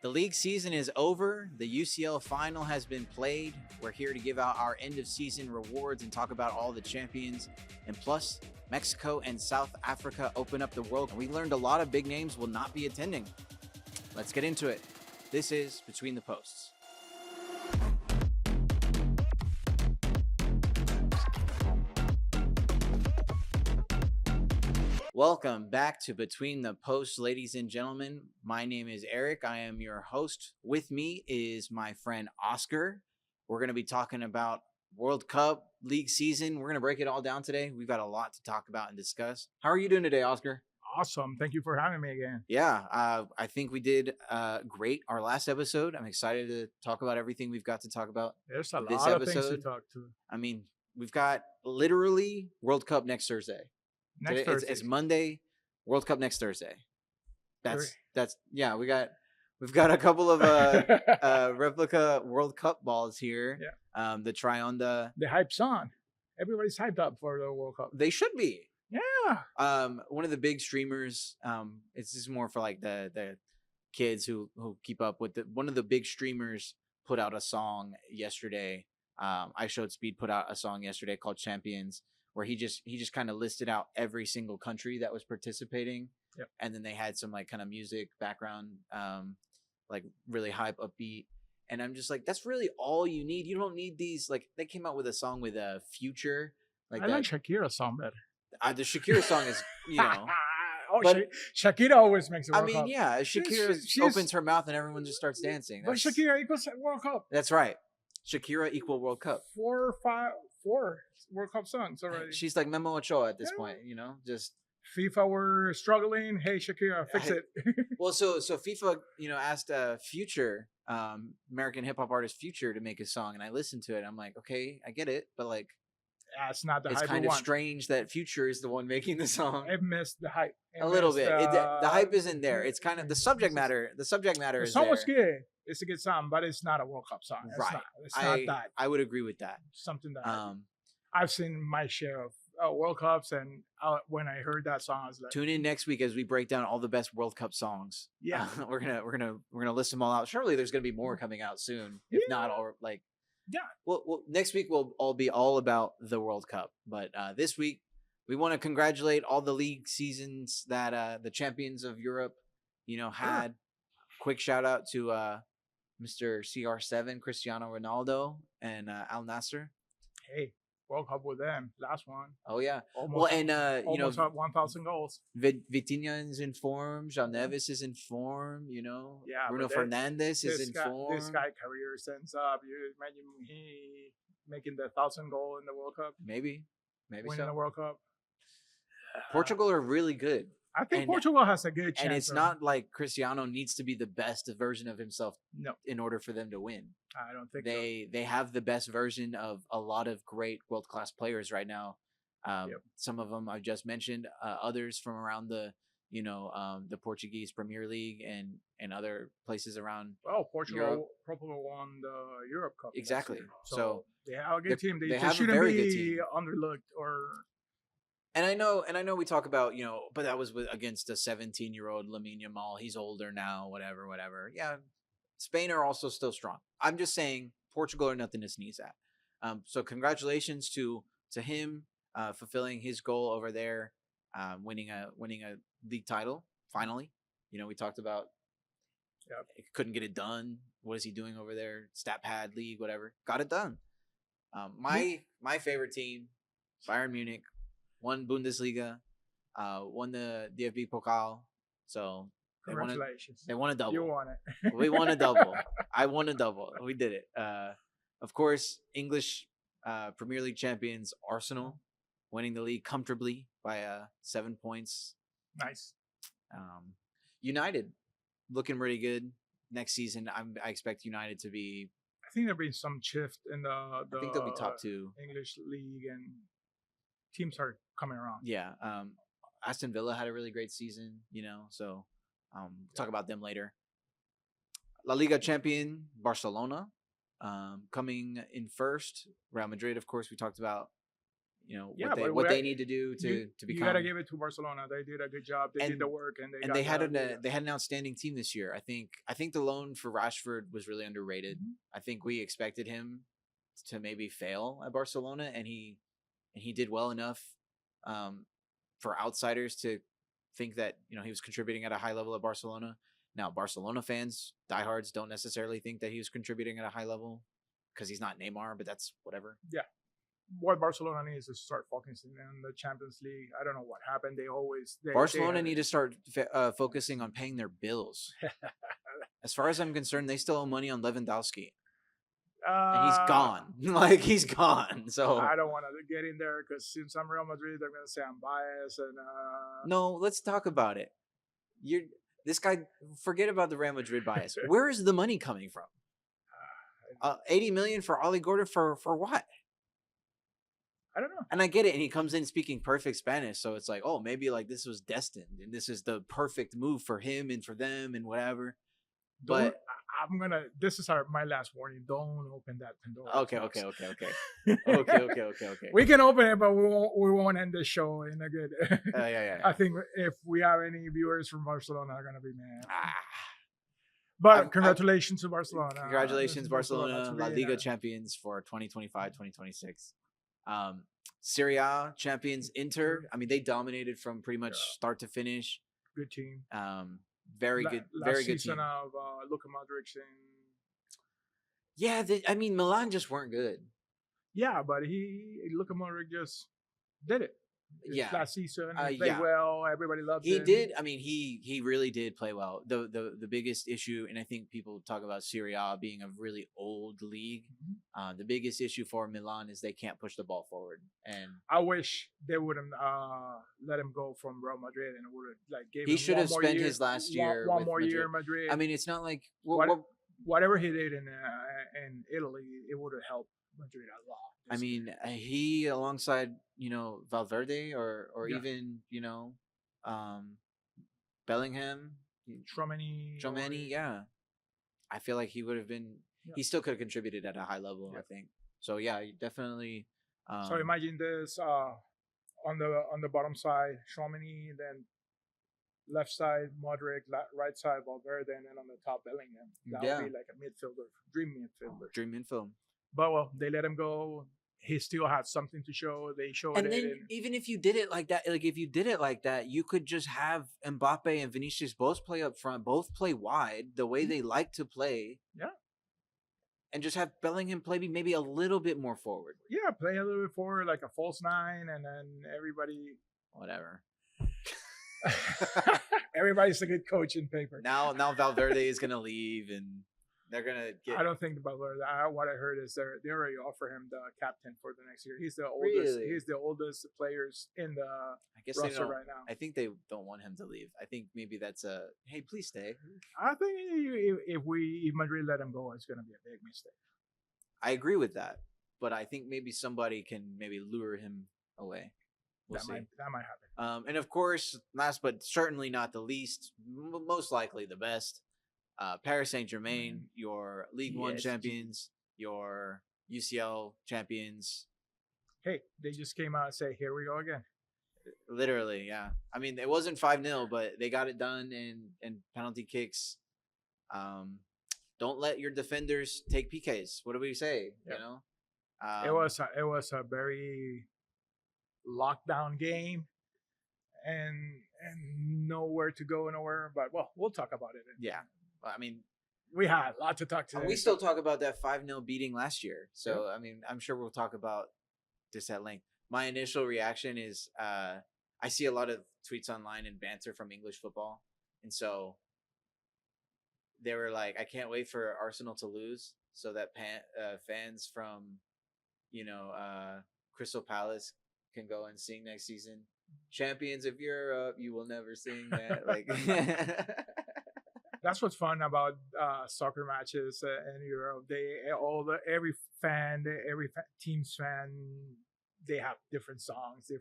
The league season is over. The UCL final has been played. We're here to give out our end of season rewards and talk about all the champions. And plus, Mexico and South Africa open up the world. We learned a lot of big names will not be attending. Let's get into it. This is Between the Posts. Welcome back to Between the Posts, ladies and gentlemen. My name is Eric. I am your host. With me is my friend Oscar. We're going to be talking about World Cup league season. We're going to break it all down today. We've got a lot to talk about and discuss. How are you doing today, Oscar? Awesome. Thank you for having me again. Yeah, I think we did great our last episode. I'm excited to talk about everything we've got to talk about. There's a this lot of episode. things to talk to. I mean, we've got literally World Cup next Thursday. Next Thursday. It's Monday, World Cup next Thursday. That's yeah. We've got a couple of replica World Cup balls here. Yeah. The try on the hype's on. Everybody's hyped up for the World Cup. They should be. Yeah. One of the big streamers. It's just more for like the kids who keep up with one of the big streamers put out a song yesterday. I Showed Speed put out a song yesterday called Champions, where he just kind of listed out every single country that was participating. Yep. And then they had some like kind of music background, like really hype, upbeat. And I'm just like, that's really all you need. You don't need these, like they came out with a song with a Future. I like Shakira's song better. The Shakira song is, Shakira always makes it World Cup. Yeah, Shakira opens her mouth and everyone just starts dancing. But Shakira equals World Cup. That's right. Shakira equal World Cup. Four World Cup songs already. She's like Memo Ochoa at this point, just FIFA were struggling. Hey, Shakira, fix it. Well, so FIFA, asked Future, American hip hop artist Future, to make a song, and I listened to it. I'm like, okay, I get it, but like, it's not the hype. It's kind of strange that Future is the one making the song. It missed the hype. A little bit. The hype isn't there. It's kind of the subject matter. The subject matter is there. The song was good. It's a good song, but it's not a World Cup song. Right. It's not that. I would agree with that. Something that I've seen my share of World Cups, and when I heard that song, I was like, tune in next week as we break down all the best World Cup songs. Yeah, we're gonna list them all out. Surely there's gonna be more coming out soon, if not all like. Yeah. Well, next week will all be all about the World Cup, but this week we want to congratulate all the league seasons that the champions of Europe, had. Quick shout out to Mr. CR7, Cristiano Ronaldo, and Al Nassr. Hey, World Cup with them. Last one. Oh yeah. Almost, well, and almost 1,000 goals. Vitinha is in form. Jean Neves is in form. Yeah. Bruno Fernandes is in form. This guy career stands up. You imagine he making the 1,000 goal in the World Cup. Maybe winning the World Cup. Portugal are really good. I think Portugal has a good chance. And it's not like Cristiano needs to be the best version of himself in order for them to win. I don't think they have the best version of a lot of great world-class players right now. Some of them I've just mentioned, others from around the Portuguese Premier League and other places around. Well, Portugal won the Europe Cup. Exactly. So they have a good team. They have shouldn't a very be good team. Underlooked or. And I know we talk about, but that was against a 17-year-old Lamine Yamal. He's older now, whatever. Yeah, Spain are also still strong. I'm just saying Portugal are nothing to sneeze at. So congratulations to him fulfilling his goal over there, winning a league title finally. We talked about couldn't get it done. What is he doing over there? Stat pad league, whatever. Got it done. My favorite team, Bayern Munich. Won Bundesliga, won the DFB Pokal. So congratulations. They won a double. You won it. We won a double. I won a double. We did it. Of course, English Premier League champions Arsenal winning the league comfortably by 7 points. Nice. United looking really good next season. I expect United to be. I think there'll be some shift in the I think they'll be top 2 English league, and teams are coming around. Yeah. Aston Villa had a really great season, so we'll talk about them later. La Liga champion Barcelona coming in first. Real Madrid, of course, we talked about, Yeah, but what they need to do you to you gotta become. give it to Barcelona. They did a good job. They did the and work, and they and got they had an outstanding team this year. I think the loan for Rashford was really underrated. Mhm. I think we expected him to maybe fail at Barcelona, and he did well enough um, for outsiders to think that he was contributing at a high level at Barcelona. Now, Barcelona fans, diehards, don't necessarily think that he was contributing at a high level because he's not Neymar, but that's whatever. Yeah. What Barcelona needs is to start focusing on the Champions League. I don't know what happened. They always they Barcelona had need to start focusing on paying their bills. As far as I'm concerned, they still owe money on Lewandowski, and he's uh gone. Like he's gone. So I don't want to get in there because since I'm Real Madrid, they're gonna say I'm biased and no, let's talk about it. You're this guy. Forget about the Real Madrid bias. Where is the money coming from? 80 million for Ollie Gordon for what? I don't know. And I get it. And he comes in speaking perfect Spanish, so it's like, oh, maybe like this was destined, and this is the perfect move for him and for them and whatever. Don't. But I'm gonna. This is my last warning. Don't open that Pandora's okay, box. Okay. We can open it, but we won't end the show in a good. Yeah. I think if we have any viewers from Barcelona, are gonna be mad. Ah, But congratulations to Barcelona. Congratulations, Barcelona, to La be in Liga a champions for 2025-2026. Serie A champions, Inter. I mean, they dominated from pretty much start to finish. good team. Very good, Last very good season team. of Luka Modric and Yeah, I mean, Milan just weren't good. yeah, but Luka Modric just did it. Yeah, Last season he played yeah. well. Everybody loved He him. did. I mean, he really did play well. The biggest issue, and I think people talk about Serie A being a really old league. Mhm. The biggest issue for Milan is they can't push the ball forward, and I wish they wouldn't let him go from Real Madrid and would have like gave he him should one have more spent year, his last year one with more Madrid. year in Madrid. I mean, it's not like Whatever he did in Italy, it would have helped Madrid a lot. I mean, he alongside Valverde or Yeah. even um, Bellingham, Chouameni, yeah. I feel like he would have been. Yeah. He still could have contributed at a high level. Yeah. I think so. Yeah, definitely. So imagine this on the bottom side, Chouameni, then left side Modric, right side Valverde, and then on the top Bellingham. That Yeah. would be like a midfielder, dream midfielder. Dream info. But well, they let him go. He still had something to show. They showed And it. then even if you did it like that, like if you did it like that, you could just have Mbappe and Vinicius both play up front, both play wide the way they like to play. Yeah. And just have Bellingham play maybe a little bit more forward. Yeah, play a little bit forward, like a false nine, and then everybody. Whatever. Everybody's a good coach in paper. Now Valverde is gonna leave, and they're gonna get. I don't think about that. What I heard is they already offer him the captain for the next year. He's the oldest. Really? He's the oldest players in the I guess they roster don't. right now. I think they don't want him to leave. I think maybe that's a hey, please stay. I think if Madrid let him go, it's going to be a big mistake. I agree with that, but I think maybe somebody can maybe lure him away. We'll see. That might happen. And of course, last but certainly not the least, most likely the best, Paris Saint-Germain, your League One PSG. champions, your UCL champions. Hey, they just came out and say, "Here we go again." Literally, yeah. I mean, it wasn't 5-0, but they got it done in penalty kicks. Don't let your defenders take PKs. What do we say? Yep. You know, It was a very lockdown game, and nowhere to go, nowhere. But well, we'll talk about it. Yeah. I mean, we had a lot to talk to. we still talk about that 5-0 beating last year. So I mean, I'm sure we'll talk about this at length. My initial reaction is I see a lot of tweets online and banter from English football, and so they were like, "I can't wait for Arsenal to lose so that fans from Crystal Palace can go and sing next season. Champions of Europe, you will never sing that." Like, that's what's fun about soccer matches in Europe. Every team's fan, they have different songs, and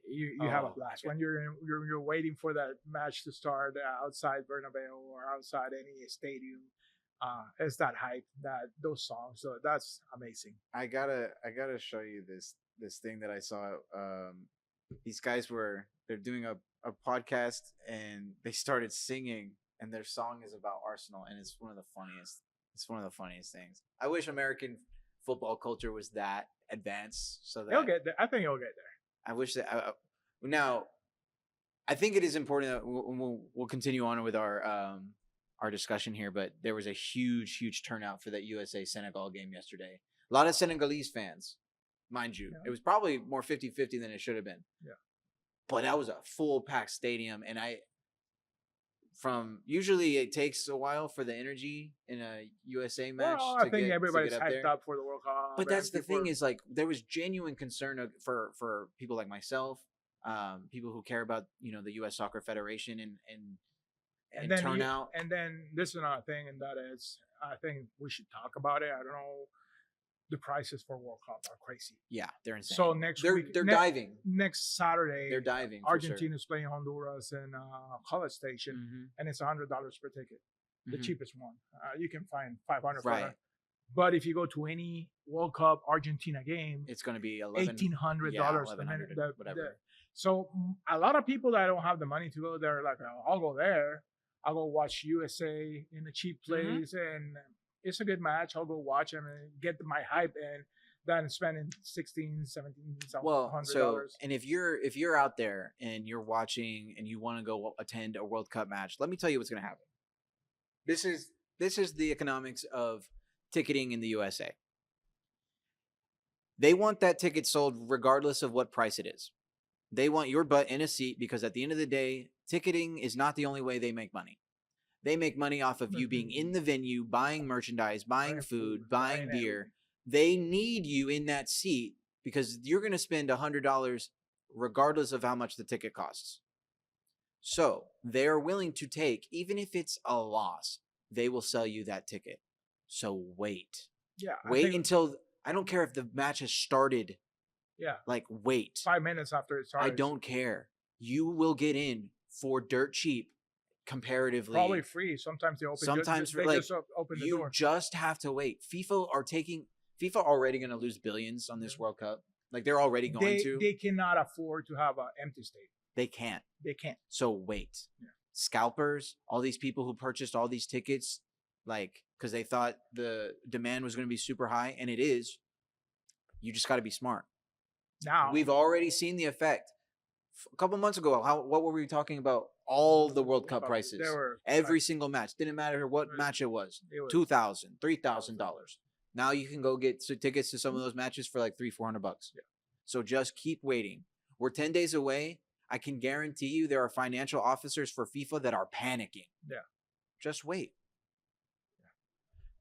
you have a blast when you're waiting for that match to start outside Bernabeu or outside any stadium. It's that hype, those songs. So that's amazing. I gotta show you this this thing that I saw. These guys they're doing a podcast and they started singing, and their song is about Arsenal, and it's one of the funniest. It's one of the funniest things. I wish American football culture was that advanced, so that He'll get there. I think he'll get there. I wish that. Now, I think it is important that we'll continue on with our discussion here, but there was a huge turnout for that USA Senegal game yesterday. A lot of Senegalese fans, mind you. Yeah. It was probably more 50-50 than it should have been. Yeah. But that was a full packed stadium, and usually it takes a while for the energy in a USA match. Well, I think everybody's hyped up for the World Cup. But that's the thing is, like, there was genuine concern for people like myself, people who care about the U.S. Soccer Federation and then turnout. And then this is another thing, and that is, I think we should talk about it. I don't know. The prices for World Cup are crazy. Yeah, they're insane. So next week, they're diving. Next Saturday, They're diving. Argentina's playing Honduras in College Station, and it's $100 per ticket, the cheapest one. You can find 500 for that. But if you go to any World Cup Argentina game, it's going to be $1,800 the minute, whatever. So a lot of people that don't have the money to go there, like, I'll go there. I'll go watch USA in a cheap place, and it's a good match. I'll go watch them and get my hype in than spending $16, $17, $100. So, and if you're out there and you're watching and you want to go attend a World Cup match, let me tell you what's going to happen. This is the economics of ticketing in the USA. They want that ticket sold regardless of what price it is. They want your butt in a seat because at the end of the day, ticketing is not the only way they make money. They make money off of you being in the venue, buying merchandise, buying food, buying beer. They need you in that seat because you're going to spend $100 regardless of how much the ticket costs. So they are willing to take, even if it's a loss, they will sell you that ticket. So wait. Yeah. Wait until, I don't care if the match has started. Yeah. Like, wait. 5 minutes after it started. I don't care. You will get in for dirt cheap. Comparatively, probably free. Sometimes they open. Sometimes they like just open the you door. just have to wait. FIFA already going to lose billions on this World Cup. Like they're already going to. They cannot afford to have an empty stadium. They can't. They can't. So wait. Yeah. Scalpers, all these people who purchased all these tickets, like because they thought the demand was going to be super high, and it is. You just got to be smart. Now we've already seen the effect. A couple months ago, what were we talking about? All the World Cup prices, every single match, didn't matter what match it was, $2,000, $3,000. Now you can go get tickets to some of those matches for like $300-$400. Yeah. So just keep waiting. We're 10 days away. I can guarantee you there are financial officers for FIFA that are panicking. Yeah, just wait.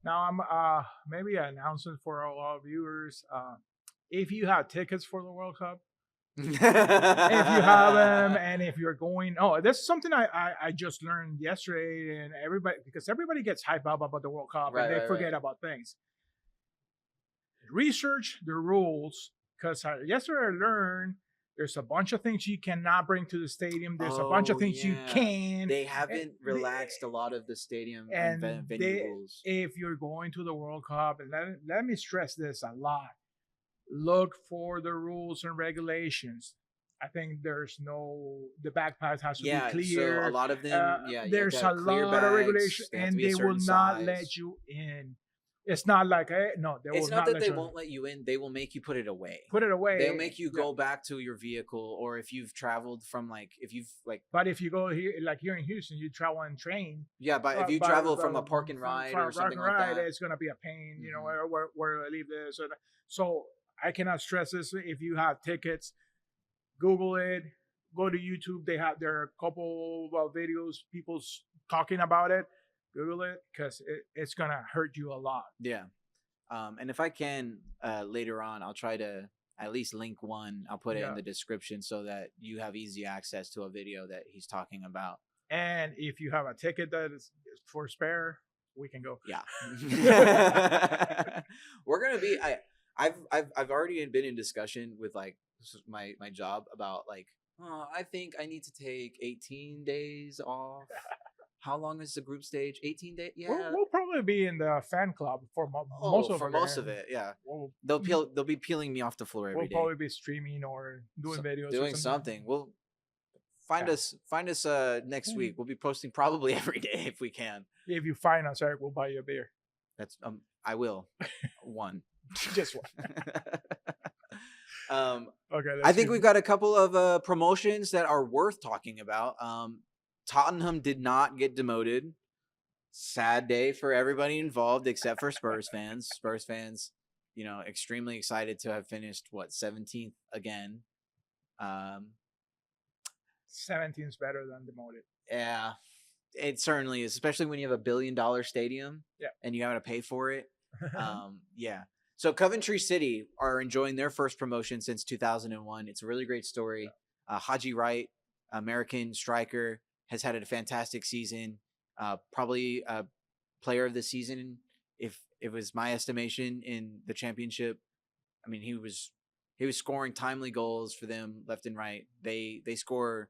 Now I'm maybe an announcement for all our viewers. If you have tickets for the World Cup. If you have them, and if you're going, that's something I just learned yesterday, and everybody gets hyped up about the World Cup, and they forget about things. Research the rules, because yesterday I learned there's a bunch of things you cannot bring to the stadium. There's a bunch of things you can. They haven't relaxed a lot of the stadium and venue rules. If you're going to the World Cup, and let me stress this a lot. Look for the rules and regulations. I think the backpack has to be clear. So a lot of them, there's a lot of regulations, and they will not let you in. It's not like it's not that they won't let you in. They will make you put it away. They'll make you go back to your vehicle, or if you've traveled from But if you go here, like here in Houston, you travel on train. Yeah, but if you travel from a park and ride or something like that, it's gonna be a pain. You know, where I leave this. So I cannot stress this. If you have tickets, Google it. Go to YouTube. There are a couple of videos, people talking about it. Google it, because it's gonna hurt you a lot. Yeah, and if I can later on, I'll try to at least link one. I'll put it in the description so that you have easy access to a video that he's talking about. And if you have a ticket that is for spare, we can go. Yeah, we're gonna be. I've already been in discussion with like my job about like, I think I need to take 18 days off. how long is the group stage? 18 days. We'll, Yeah. we'll probably be in the fan club for Oh, most of for the most of game. it, yeah. We'll, They'll be peeling me off the floor we'll every day. probably be streaming or doing So, videos or doing something. something. We'll Yeah. find us next week. We'll be posting probably every day if we can. If you find us, Eric, we'll buy you a beer. That's I will. One. Just one. Okay. I think we've got a couple of promotions that are worth talking about. Tottenham did not get demoted. Sad day for everybody involved except for Spurs fans. Spurs fans, extremely excited to have finished 17th again. 17 is better than demoted. Yeah, it certainly is, especially when you have $1 billion stadium. Yeah. And you have to pay for it. Yeah. So Coventry City are enjoying their first promotion since 2001. It's a really great story. Haji Wright, American striker, has had a fantastic season. Probably a player of the season, if it was my estimation in the championship. I mean, he was scoring timely goals for them left and right. They score.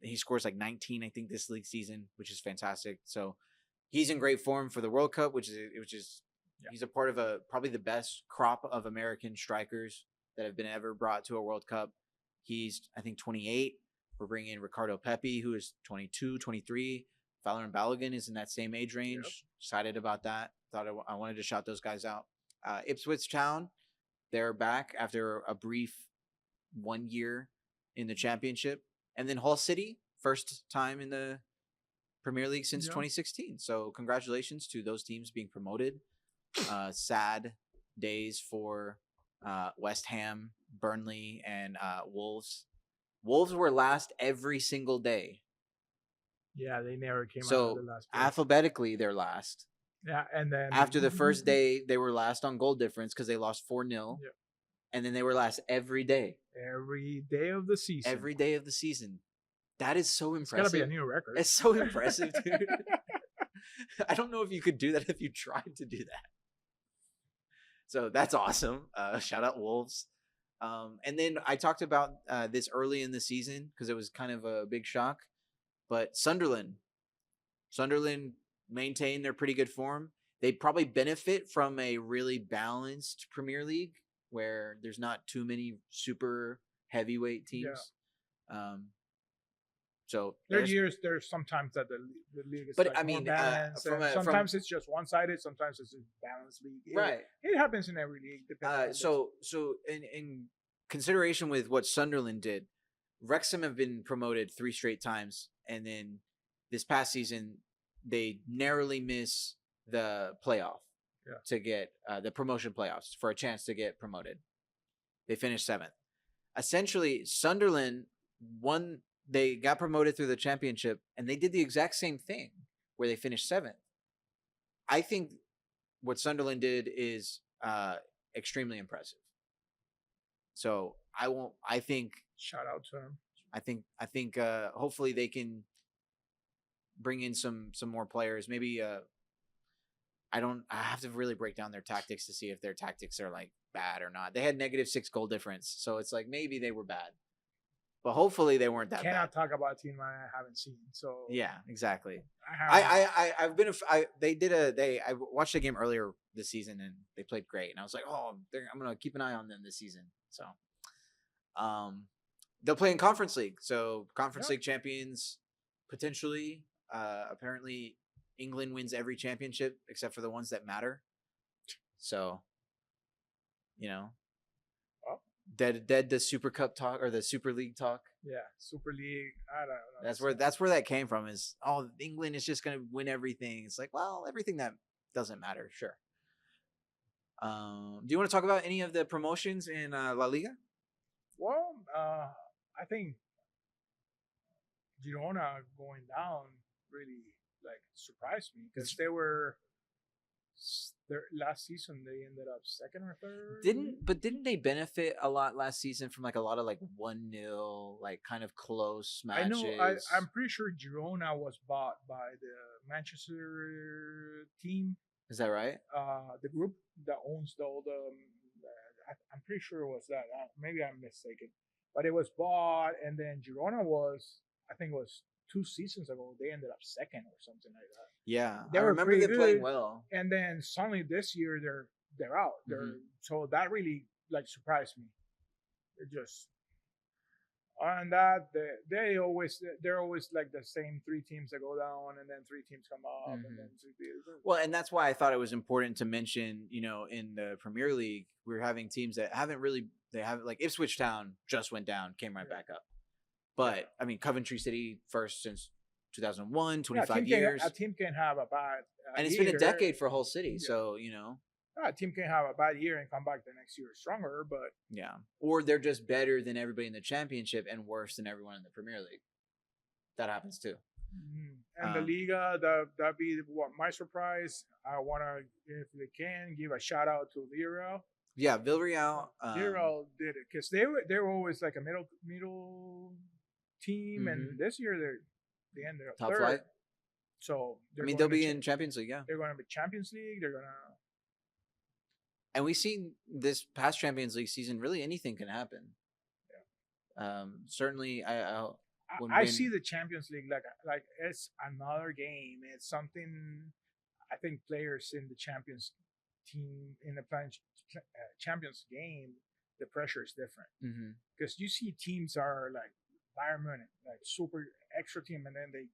He scores like 19, I think, this league season, which is fantastic. So he's in great form for the World Cup, which is he's a part of probably the best crop of American strikers that have been ever brought to a World Cup. He's, I think, 28. We're bringing in Ricardo Pepi, who is 22, 23. Valorant Balogun is in that same age range. Yep. Excited about that. Thought I wanted to shout those guys out. Ipswich Town, they're back after a brief 1 year in the championship. And then Hull City, first time in the Premier League since 2016. So congratulations to those teams being promoted. Sad days for West Ham, Burnley, and Wolves. Wolves were last every single day. Yeah, they never came out So of the last place. alphabetically, they're last. Yeah, and then After the first day, they were last on goal difference because they lost 4-0. Yep. And then they were last every day. Every day of the season. Every day of the season. That is so impressive. It's got to be a new record. It's so impressive, dude. I don't know if you could do that if you tried to do that. So that's awesome. Shout out Wolves. And then I talked about this early in the season because it was kind of a big shock. But Sunderland maintained their pretty good form. They probably benefit from a really balanced Premier League where there's not too many super heavyweight teams. Yeah. So there's sometimes that the league is more balanced. Sometimes it's just one-sided. Sometimes it's a balanced league. Right. It happens in every league. So in consideration with what Sunderland did, Wrexham have been promoted 3 straight times, and then this past season they narrowly miss the playoff to get the promotion playoffs for a chance to get promoted. They finished 7th. Essentially, Sunderland won. They got promoted through the championship, and they did the exact same thing where they finished 7th. I think what Sunderland did is extremely impressive. So I think shout out to them. I think hopefully they can bring in some more players. Maybe I have to really break down their tactics to see if their tactics are like bad or not. They had -6 goal difference, so it's like maybe they were bad. But hopefully they weren't that bad. Cannot talk about a team I haven't seen. So yeah, exactly. I've been I watched a game earlier this season and they played great, and I was like, I'm gonna keep an eye on them this season. So, they'll play in Conference League. So Conference League champions potentially. Apparently, England wins every championship except for the ones that matter. So, dead the Super Cup talk or the Super League talk. Yeah, Super League. I don't know. That's where that came from. Is England is just gonna win everything. It's like, well, everything that doesn't matter, sure. Do you want to talk about any of the promotions in La Liga? Well, I think Girona going down really surprised me because they were. Their last season they ended up 2nd or 3rd. Didn't they benefit a lot last season from a lot of 1-0 kind of close matches? I know. I'm pretty sure Girona was bought by the Manchester team. Is that right? The group that owns I'm pretty sure it was that. Maybe I'm mistaken, but it was bought, and then Girona was 2 seasons ago they ended up second or something like that. Yeah, They I were remember pretty them playing good, well. and then suddenly this year they're out. They're so that really like surprised me. They're just on that they're always like the same 3 teams that go down, and then 3 teams come up, and then Well, and that's why I thought it was important to mention, in the Premier League, we're having teams that they haven't, like Ipswich Town just went down, came right back up. But I mean, Coventry City first since 2001, 25 years. A team can have a bad And it's year. been a decade for a whole city. So, A team can have a bad year and come back the next year stronger, but yeah. Or they're just better than everybody in the championship and worse than everyone in the Premier League. That happens too. And the Liga, that'd be what my surprise. I want to, if they can, give a shout out to Villarreal. Yeah, Villarreal. Villarreal did it because they were always like a middle team, and this year they ended up top third. flight. So they'll be in Champions League. Yeah, they're going to be Champions League. They're going to. And we've seen this past Champions League season. Really, anything can happen. Yeah. Certainly, I see the Champions League like it's another game. It's something I think players in the Champions team in the Champions game, the pressure is different because you see teams are like Bayern Munich, like super extra team, and then they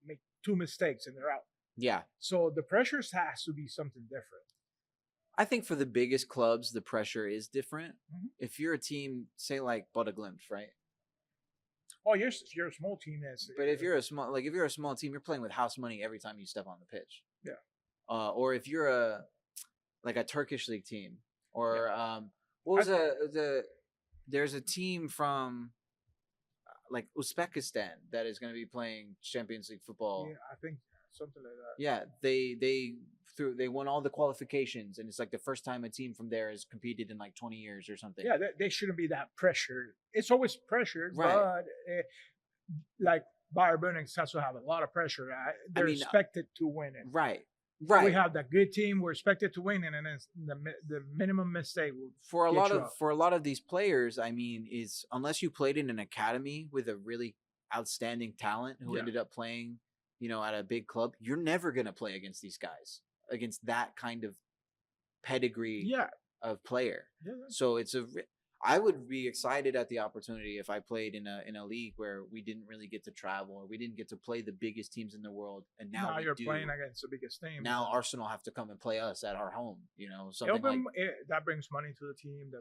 make 2 mistakes and they're out. Yeah. So the pressures has to be something different. I think for the biggest clubs, the pressure is different. If you're a team, say like Bodø/Glimt, right? Oh, you're a small team. But if you're a small team, you're playing with house money every time you step on the pitch. Yeah. Or if you're a Turkish league team, or what was there's a team from like Uzbekistan that is going to be playing Champions League football. Yeah, I think something like that. Yeah, they won all the qualifications, and it's like the first time a team from there has competed in like 20 years or something. Yeah, they shouldn't be that pressured. It's always pressured, right. But like Bayern Munich has to have a lot of pressure. They're expected to win it. Right. We have that good team. We're expected to win, and then the minimum mistake will for a lot of these players. I mean, is unless you played in an academy with a really outstanding talent who ended up playing, at a big club, you're never gonna play against these guys, against that kind of pedigree of player. Yeah. So I would be excited at the opportunity if I played in a league where we didn't really get to travel, or we didn't get to play the biggest teams in the world, and now you're playing against the biggest team. Now Arsenal have to come and play us at our home. Something that brings money to the team.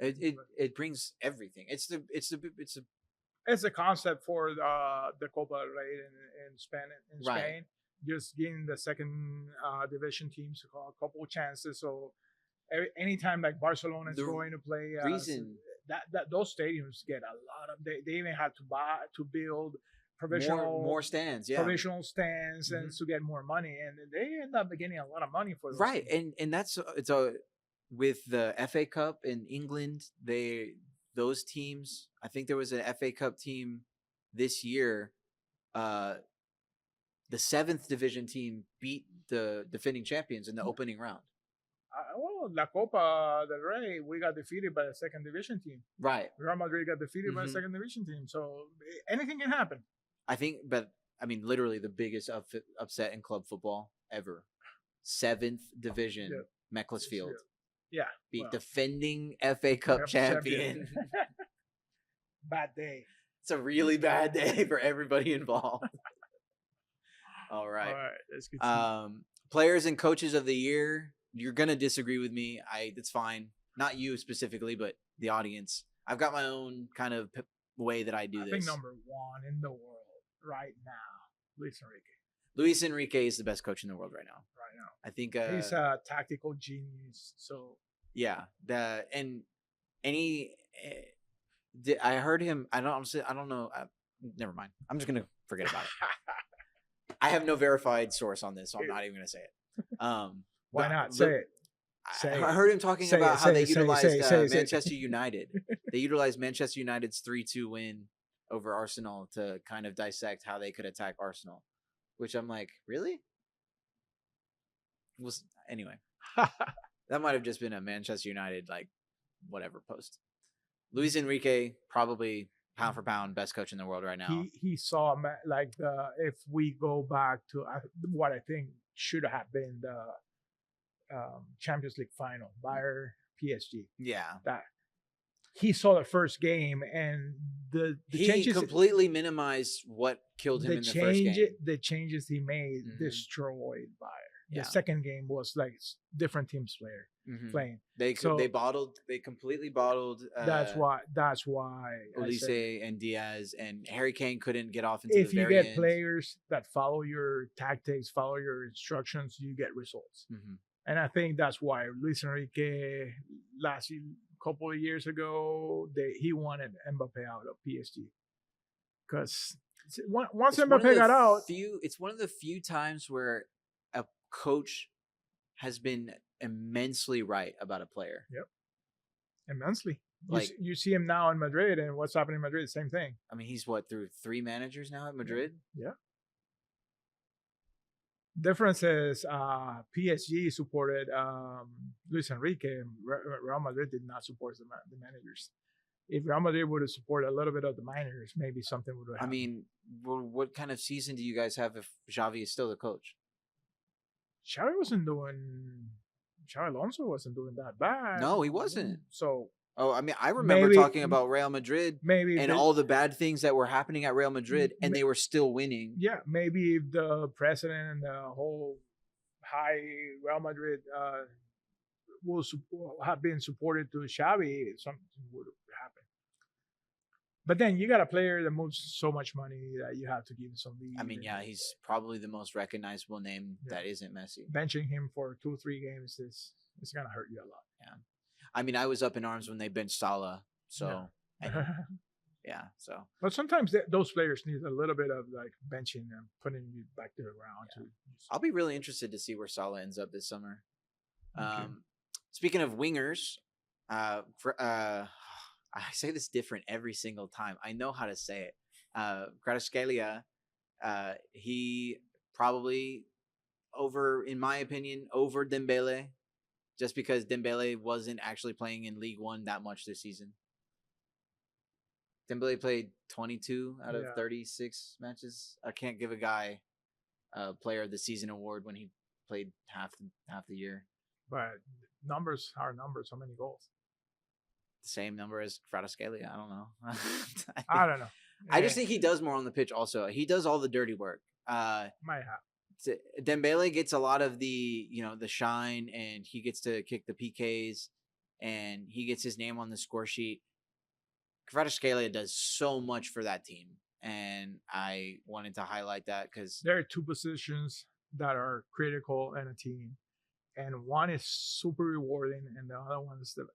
It brings everything. It's the concept for the Copa right in Spain. Right. Just getting the second division teams a couple chances. So anytime like Barcelona is going to play, that those stadiums get a lot of. They even had to build provisional more stands, provisional stands, and to get more money, and they end up getting a lot of money for those right. teams. And that's with the FA Cup in England. Those teams. I think there was an FA Cup team this year. The 7th division team beat the defending champions in the opening round. La Copa del Rey, we got defeated by the 2nd division team. Right. Real Madrid got defeated by the 2nd division team. So anything can happen. I think, but I mean, literally the biggest upset in club football ever. 7th division, Macclesfield. Yeah. Beat defending FA Cup champion. Bad day. It's a really bad day for everybody involved. All right. Let's continue. Players and coaches of the year. You're gonna disagree with me. It's fine. Not you specifically, but the audience. I've got my own kind of way that I do this. I think number 1 in the world right now, Luis Enrique. Luis Enrique is the best coach in the world right now. Right now. I think he's a tactical genius. So yeah, I heard him. I don't know. Never mind. I'm just gonna forget about it. I have no verified source on this, so I'm not even gonna say it. Why not? Say it. I heard him talking about how they utilized Manchester United. They utilized Manchester United's 3-2 win over Arsenal to kind of dissect how they could attack Arsenal, which I'm like, really? Anyway, that might have just been a Manchester United whatever post. Luis Enrique, probably pound for pound best coach in the world right now. He saw like if we go back to what I think should have been the Champions League final, Bayern PSG. Yeah, That he saw the first game and the he changes completely minimized what killed him in the first game. The changes he made destroyed Bayern. The second game was like different teams playing. They completely bottled. That's why Olise and Diaz and Harry Kane couldn't get off into if the you very get end. players that follow your tactics, follow your instructions, you get results. And I think that's why Luis Enrique couple of years ago he wanted Mbappe out of PSG because once Mbappe got out, it's one of the few times where a coach has been immensely right about a player. Yep, immensely. Like you see him now in Madrid, and what's happening in Madrid? Same thing. I mean, he's through 3 managers now at Madrid. Yeah. Difference is PSG supported Luis Enrique. Real Madrid did not support the managers. If Real Madrid would have supported a little bit of the minors, maybe something would have happened. I mean, what kind of season do you guys have if Xavi is still the coach? Xavi Alonso wasn't doing that bad. No, he wasn't. So. Oh, I mean, I remember talking about Real Madrid and all the bad things that were happening at Real Madrid, and they were still winning. Yeah, maybe if the president and the whole high Real Madrid have been supported to Xavi, something would happen. But then you got a player that moves so much money that you have to give him some lead. I mean, yeah, he's probably the most recognizable name that isn't Messi. Benching him for 2-3 games is going to hurt you a lot. Yeah. I mean, I was up in arms when they benched Salah. So, so. But sometimes those players need a little bit of like benching and putting you back to the ground too. I'll be really interested to see where Salah ends up this summer. Okay. Speaking of wingers, I say this different every single time. I know how to say it. Kvaratskhelia, he probably in my opinion, over Dembele. Just because Dembele wasn't actually playing in League One that much this season. Dembele played 22 out of 36 matches. I can't give a guy a Player of the Season award when he played half the year. But numbers are numbers. How many goals? The same number as Kvaratskhelia. I don't know. I don't know. I just think he does more on the pitch also. He does all the dirty work. Might have. Dembele gets a lot of the shine, and he gets to kick the PKs, and he gets his name on the score sheet. Kvaratskhelia does so much for that team, and I wanted to highlight that because there are two positions that are critical in a team, and one is super rewarding, and the other one is the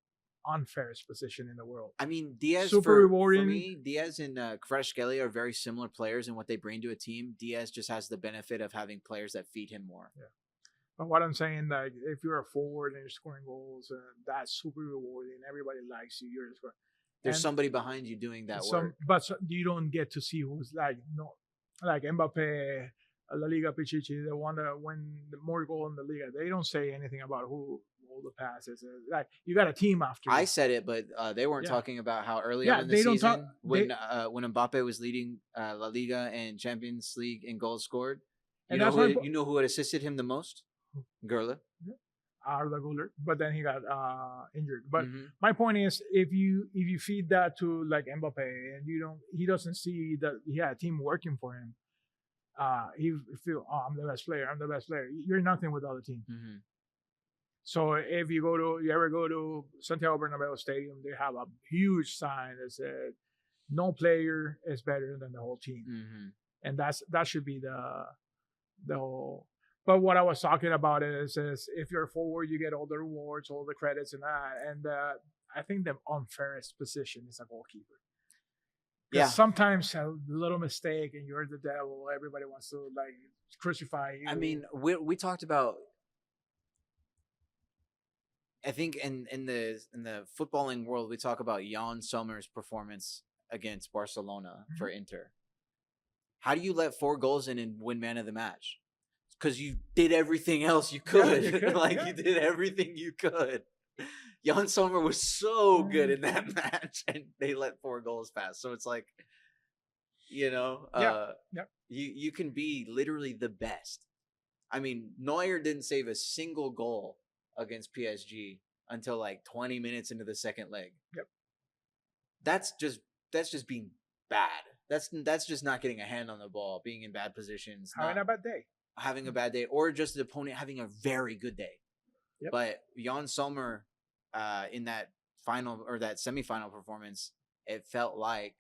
unfairest position in the world. I mean, Diaz rewarding. For me, Diaz and Kvaratskhelia are very similar players in what they bring to a team. Diaz just has the benefit of having players that feed him more. Yeah. But what I'm saying, like, if you're a forward and you're scoring goals, that's super rewarding. Everybody likes you. You're scoring. There's somebody behind you doing that work. But you don't get to see who's like Mbappe, La Liga Pichichi, the one that win more goal in the Liga. They don't say anything about who all the passes. Like, you got a team after. I said it, but they weren't talking about how early on in the season when Mbappe was leading La Liga and Champions League in goals scored. You know who had assisted him the most? Gerle. Yeah. Arda Güler, but then he got injured. But my point is, if you feed that to like Mbappe and he doesn't see that he had a team working for him, he feel, I'm the best player. You're nothing without a team. So if you ever go to Santiago Bernabeu Stadium, they have a huge sign that said, "No player is better than the whole team," and that should be the whole. But what I was talking about is if you're a forward, you get all the rewards, all the credits, and that. And I think the unfairest position is a goalkeeper. Yeah. Sometimes a little mistake and you're the devil. Everybody wants to like crucify you. I mean, we talked about. I think in the footballing world, we talk about Jan Sommer's performance against Barcelona for Inter. How do you let 4 goals in and win man of the match? Because you did everything else you could. You did everything you could. Jan Sommer was so good in that match, and they let 4 goals pass. So it's like, Yeah, yeah. you can be literally the best. I mean, Neuer didn't save a single goal against PSG until like 20 minutes into the second leg. Yep. That's just being bad. That's just not getting a hand on the ball, being in bad positions, Having not a bad day. having a bad day, or just the opponent having a very good day. Yep. But Jan Sommer, in that final or that semifinal performance, it felt like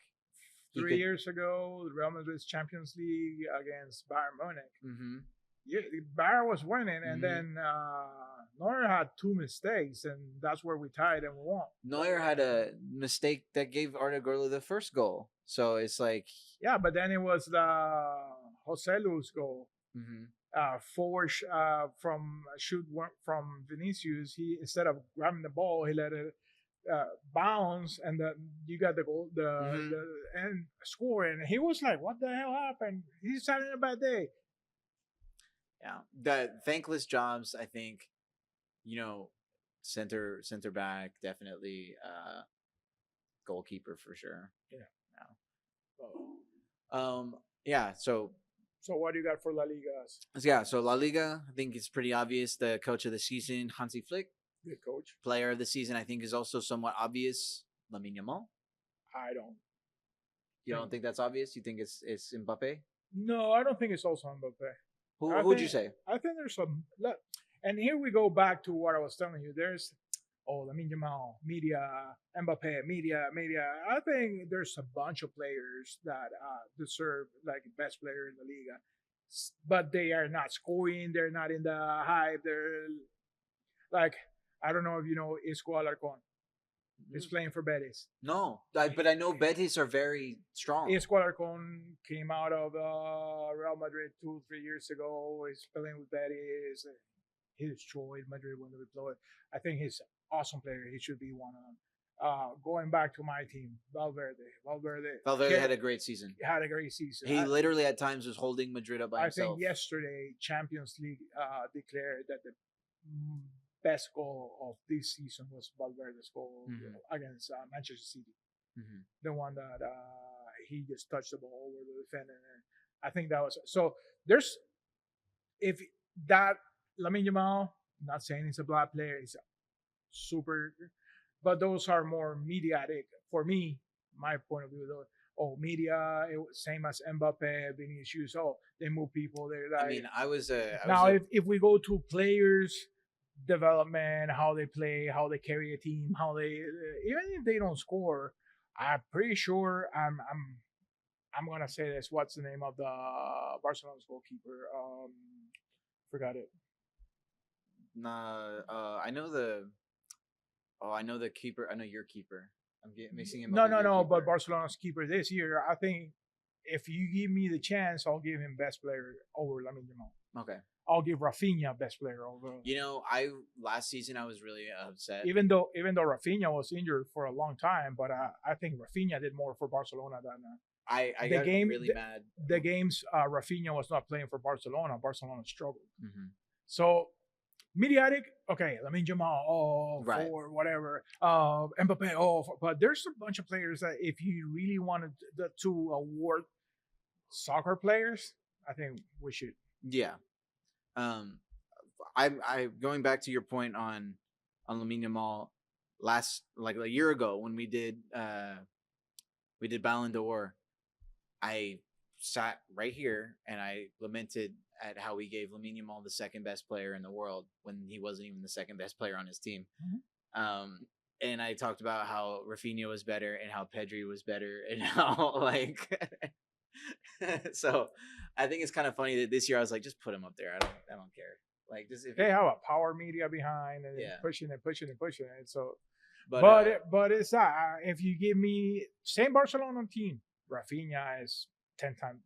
3 years ago, Real Madrid's Champions League against Bayern Munich. Mm-hmm. Yeah, Bayern was winning, and Mhm. then Neuer had 2 mistakes, and that's where we tied and we won. Neuer had a mistake that gave Arda Güler the first goal. So it's like, Yeah, but then it was the Joselu's goal. mhm. Forward from shoot from Vinicius. He, instead of grabbing the ball, he let it bounce, and then you got the goal, Mhm. the and score. And he was like, "What the hell happened? He's having a bad day." Yeah, the thankless jobs. I think, you know, center back definitely, goalkeeper for sure. Yeah. Yeah. So what do you got for La Liga? So La Liga, I think it's pretty obvious. The coach of the season, Hansi Flick. Good coach. Player of the season, I think, is also somewhat obvious. Lamine Yamal. I don't. You don't think that's obvious? You think it's Mbappe? No, I don't think it's also Mbappe. Who'd you say? I think there's some. And here we go back to what I was telling you. There's Lamine Yamal, media, Mbappe, media. I think there's a bunch of players that deserve like best player in the Liga, but they are not scoring. They're not in the hype. They're like, I don't know if you know Isco Alarcon. He's playing for Betis. No, but I know Betis are very strong. Isco Alarcon came out of Real Madrid 2-3 years ago. He's playing with Betis. He destroyed Madrid when they deployed. I think he's an awesome player. He should be one of them. Going back to my team, Valverde had a great season. Had a great season. He literally at times was holding Madrid up by himself. I think yesterday Champions League declared that the best goal of this season was Valverde's goal against Manchester City. Mm-hmm. The one that he just touched the ball over the defender. I think that was so. There's if that Lamine Yamal, not saying he's a bad player, he's super, but those are more mediatic for me. My point of view, though. Oh, media, same as Mbappe, Vinicius. Oh, they move people. They're like. I was if we go to players development, how they play, how they carry a team, how they even if they don't score, I'm pretty sure I'm gonna say this. What's the name of the Barcelona's goalkeeper? Forgot it. I know the keeper. I know your keeper. I'm mixing him. No. But Barcelona's keeper this year, I think if you give me the chance, I'll give him best player over Lamine Yamal. Okay. I'll give Rafinha best player over. Last season I was really upset. Even though Rafinha was injured for a long time, but I think Rafinha did more for Barcelona than. I got really mad. The games Rafinha was not playing for Barcelona struggled. Mm-hmm. So, mediatic, okay, Lamine Yamal, right. For whatever, Mbappe, but there's a bunch of players that if you really wanted to award soccer players, I think we should. Yeah. I going back to your point on Lamine Yamal last like a year ago when we did Ballon d'Or, I sat right here and I lamented at how we gave Lamine Yamal the second best player in the world when he wasn't even the second best player on his team. Mm-hmm. And I talked about how Rafinha was better and how Pedri was better and how like so I think it's kind of funny that this year I was like, just put him up there. I don't care. Like just if they have a power media behind and pushing it. So, but it's not. If you give me same Barcelona team, Rafinha is 10 times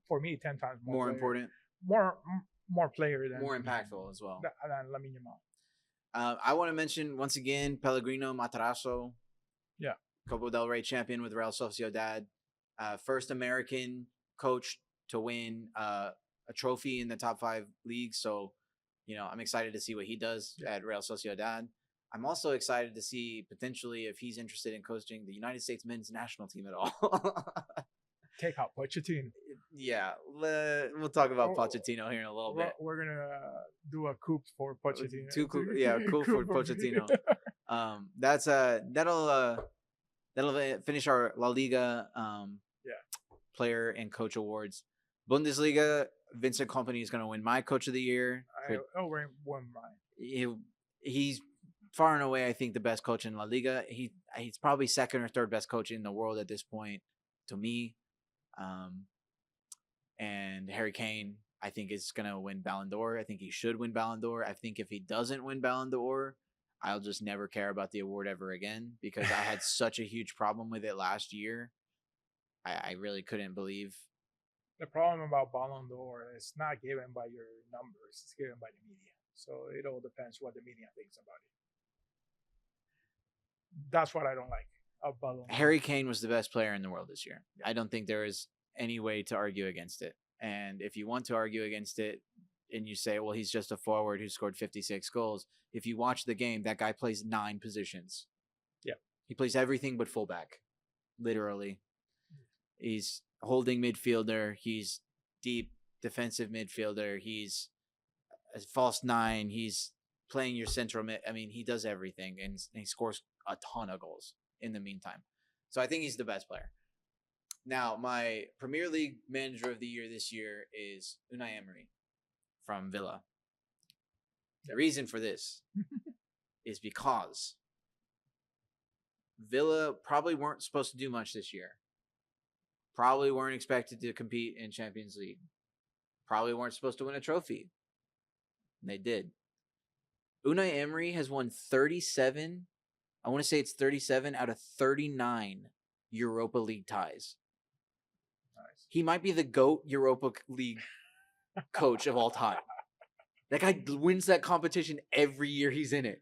more important, more player than more impactful as well than Lamine Yamal. I want to mention once again Pellegrino Matarazzo. Yeah, Copa del Rey champion with Real Sociedad, first American coach to win a trophy in the top 5 leagues. So, I'm excited to see what he does at Real Sociedad. I'm also excited to see potentially if he's interested in coaching the United States men's national team at all. Take out Pochettino. Yeah, we'll talk about Oh, Pochettino here in a little bit. we're gonna do a coup for Pochettino. Too cool, yeah, cool for Pochettino. That's that'll finish our La Liga Yeah. player and coach awards. Bundesliga, Vincent Kompany is going to win my coach of the year. We're one mine. He's far and away, I think, the best coach in La Liga. He's probably second or third best coach in the world at this point to me. And Harry Kane, I think, is going to win Ballon d'Or. I think he should win Ballon d'Or. I think if he doesn't win Ballon d'Or, I'll just never care about the award ever again because I had such a huge problem with it last year. I really couldn't believe. The problem about Ballon d'Or is not given by your numbers; it's given by the media. So it all depends what the media thinks about it. That's what I don't like of Ballon d'Or. Harry Kane was the best player in the world this year. I don't think there is any way to argue against it. And if you want to argue against it and you say, well, he's just a forward who scored 56 goals, if you watch the game, that guy plays 9 positions. Yeah. He plays everything but fullback, literally. He's holding midfielder. He's deep defensive midfielder. He's a false 9. He's playing your central mid. I mean, he does everything, and he scores a ton of goals in the meantime. So I think he's the best player. Now, my Premier League manager of the year this year is Unai Emery from Villa. The reason for this is because Villa probably weren't supposed to do much this year. Probably weren't expected to compete in Champions League. Probably weren't supposed to win a trophy. And they did. Unai Emery has won 37, I want to say it's 37 out of 39 Europa League ties. Nice. He might be the GOAT Europa League coach of all time. That guy wins that competition every year he's in it.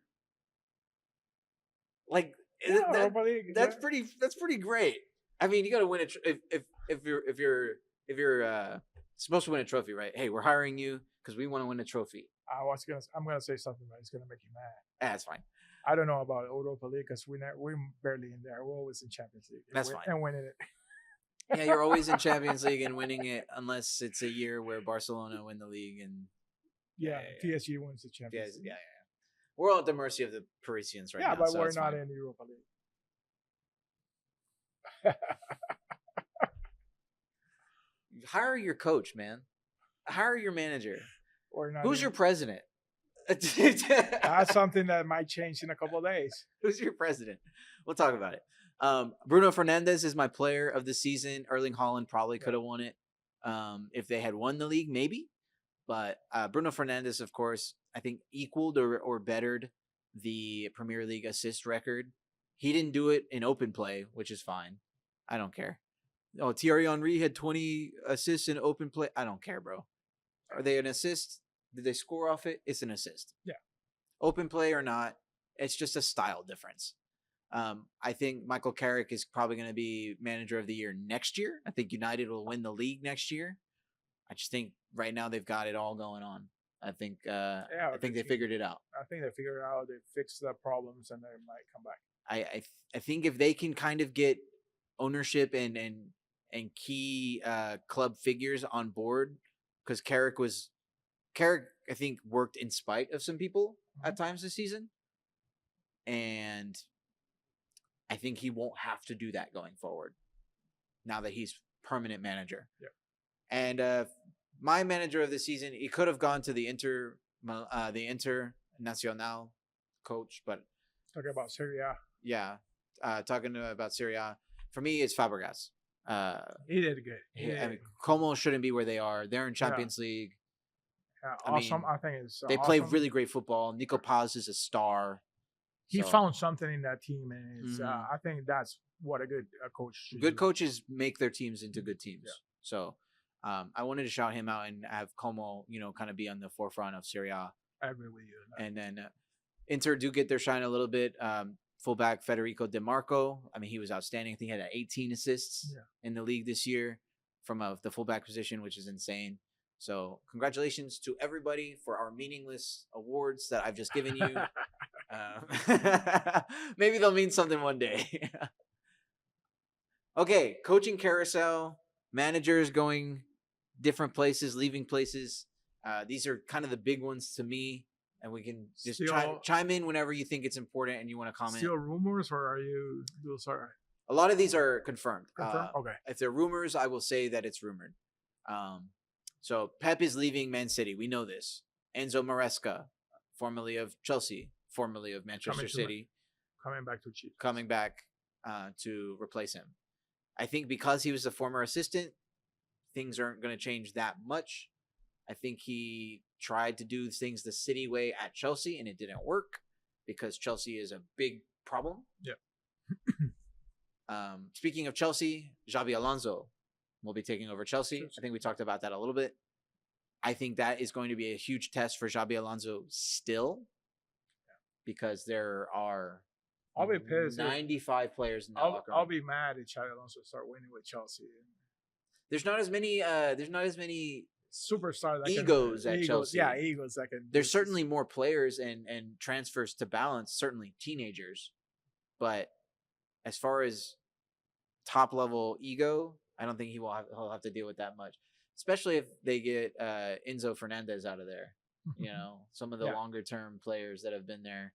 Like that's pretty great. I mean, you got to win it if you're supposed to win a trophy, right? Hey, we're hiring you because we want to win a trophy. I'm gonna say something that's gonna make you mad. That's fine. I don't know about Europa League because we're barely in there. We're always in Champions League. That's fine. And winning it. Yeah, you're always in Champions League and winning it unless it's a year where Barcelona win the league and PSG wins the Champions League. Yeah. We're all at the mercy of the Parisians right now. Yeah, but so we're not in Europa League. Hire your coach, man. Hire your manager. Who's your president? That's something that might change in a couple of days. Who's your president? We'll talk about it. Bruno Fernandes is my player of the season. Erling Haaland probably could have won it if they had won the league, maybe. But Bruno Fernandes, of course, I think equaled or bettered the Premier League assist record. He didn't do it in open play, which is fine. I don't care. Oh, Thierry Henry had 20 assists in open play. I don't care, bro. Are they an assist? Did they score off it? It's an assist. Yeah. Open play or not, it's just a style difference. I think Michael Carrick is probably going to be manager of the year next year. I think United will win the league next year. I just think right now they've got it all going on. I think they figured it out. I think they figured it out. They fixed the problems and they might come back. I think if they can kind of get ownership and key club figures on board, because Carrick, I think, worked in spite of some people at times this season. And I think he won't have to do that going forward now that he's permanent manager. Yeah. And my manager of the season, he could have gone to the Inter Nacional coach, but talking about Serie A. Yeah. Talking about Serie A. For me, it's Fabregas. He did good. I mean, Como shouldn't be where they are. They're in Champions League. Yeah, awesome. I think it's they play really great football. Nico Paz is a star. He found something in that team, and I think that's what a good coach should Good do. coaches make their teams into good teams. Yeah. So I wanted to shout him out and have Como, kind of be on the forefront of Serie A. I agree with you. And then Inter do get their shine a little bit. Fullback Federico De Marco. I mean, he was outstanding. I think he had 18 assists in the league this year from the fullback position, which is insane. So congratulations to everybody for our meaningless awards that I've just given you. Maybe they'll mean something one day. Okay, coaching carousel, managers going different places, leaving places. These are kind of the big ones to me, and we can just Still, chime in whenever you think it's important and you want to comment. still rumors, or are you those are A lot of these are confirmed. confirmed? Okay. If they're rumors, I will say that it's rumored. So Pep is leaving Man City. We know this. Enzo Maresca, formerly of Chelsea, formerly of Manchester City, Coming back to Chiefs. coming back to replace him. I think because he was a former assistant, things aren't going to change that much. I think he tried to do things the City way at Chelsea, and it didn't work because Chelsea is a big problem. Yeah. Speaking of Chelsea, Xabi Alonso will be taking over Chelsea. I think we talked about that a little bit. I think that is going to be a huge test for Xabi Alonso still, because there are I'll be pissed. 95 players in that locker room. I'll be mad if Xabi Alonso start winning with Chelsea. There's not as many. There's not as many Superstars that egos at Chelsea. Yeah, egos that can. There's certainly more players and transfers to balance. Certainly teenagers, but as far as top level ego, I don't think he'll have to deal with that much. Especially if they get Enzo Fernandez out of there. You know, some of the longer term players that have been there.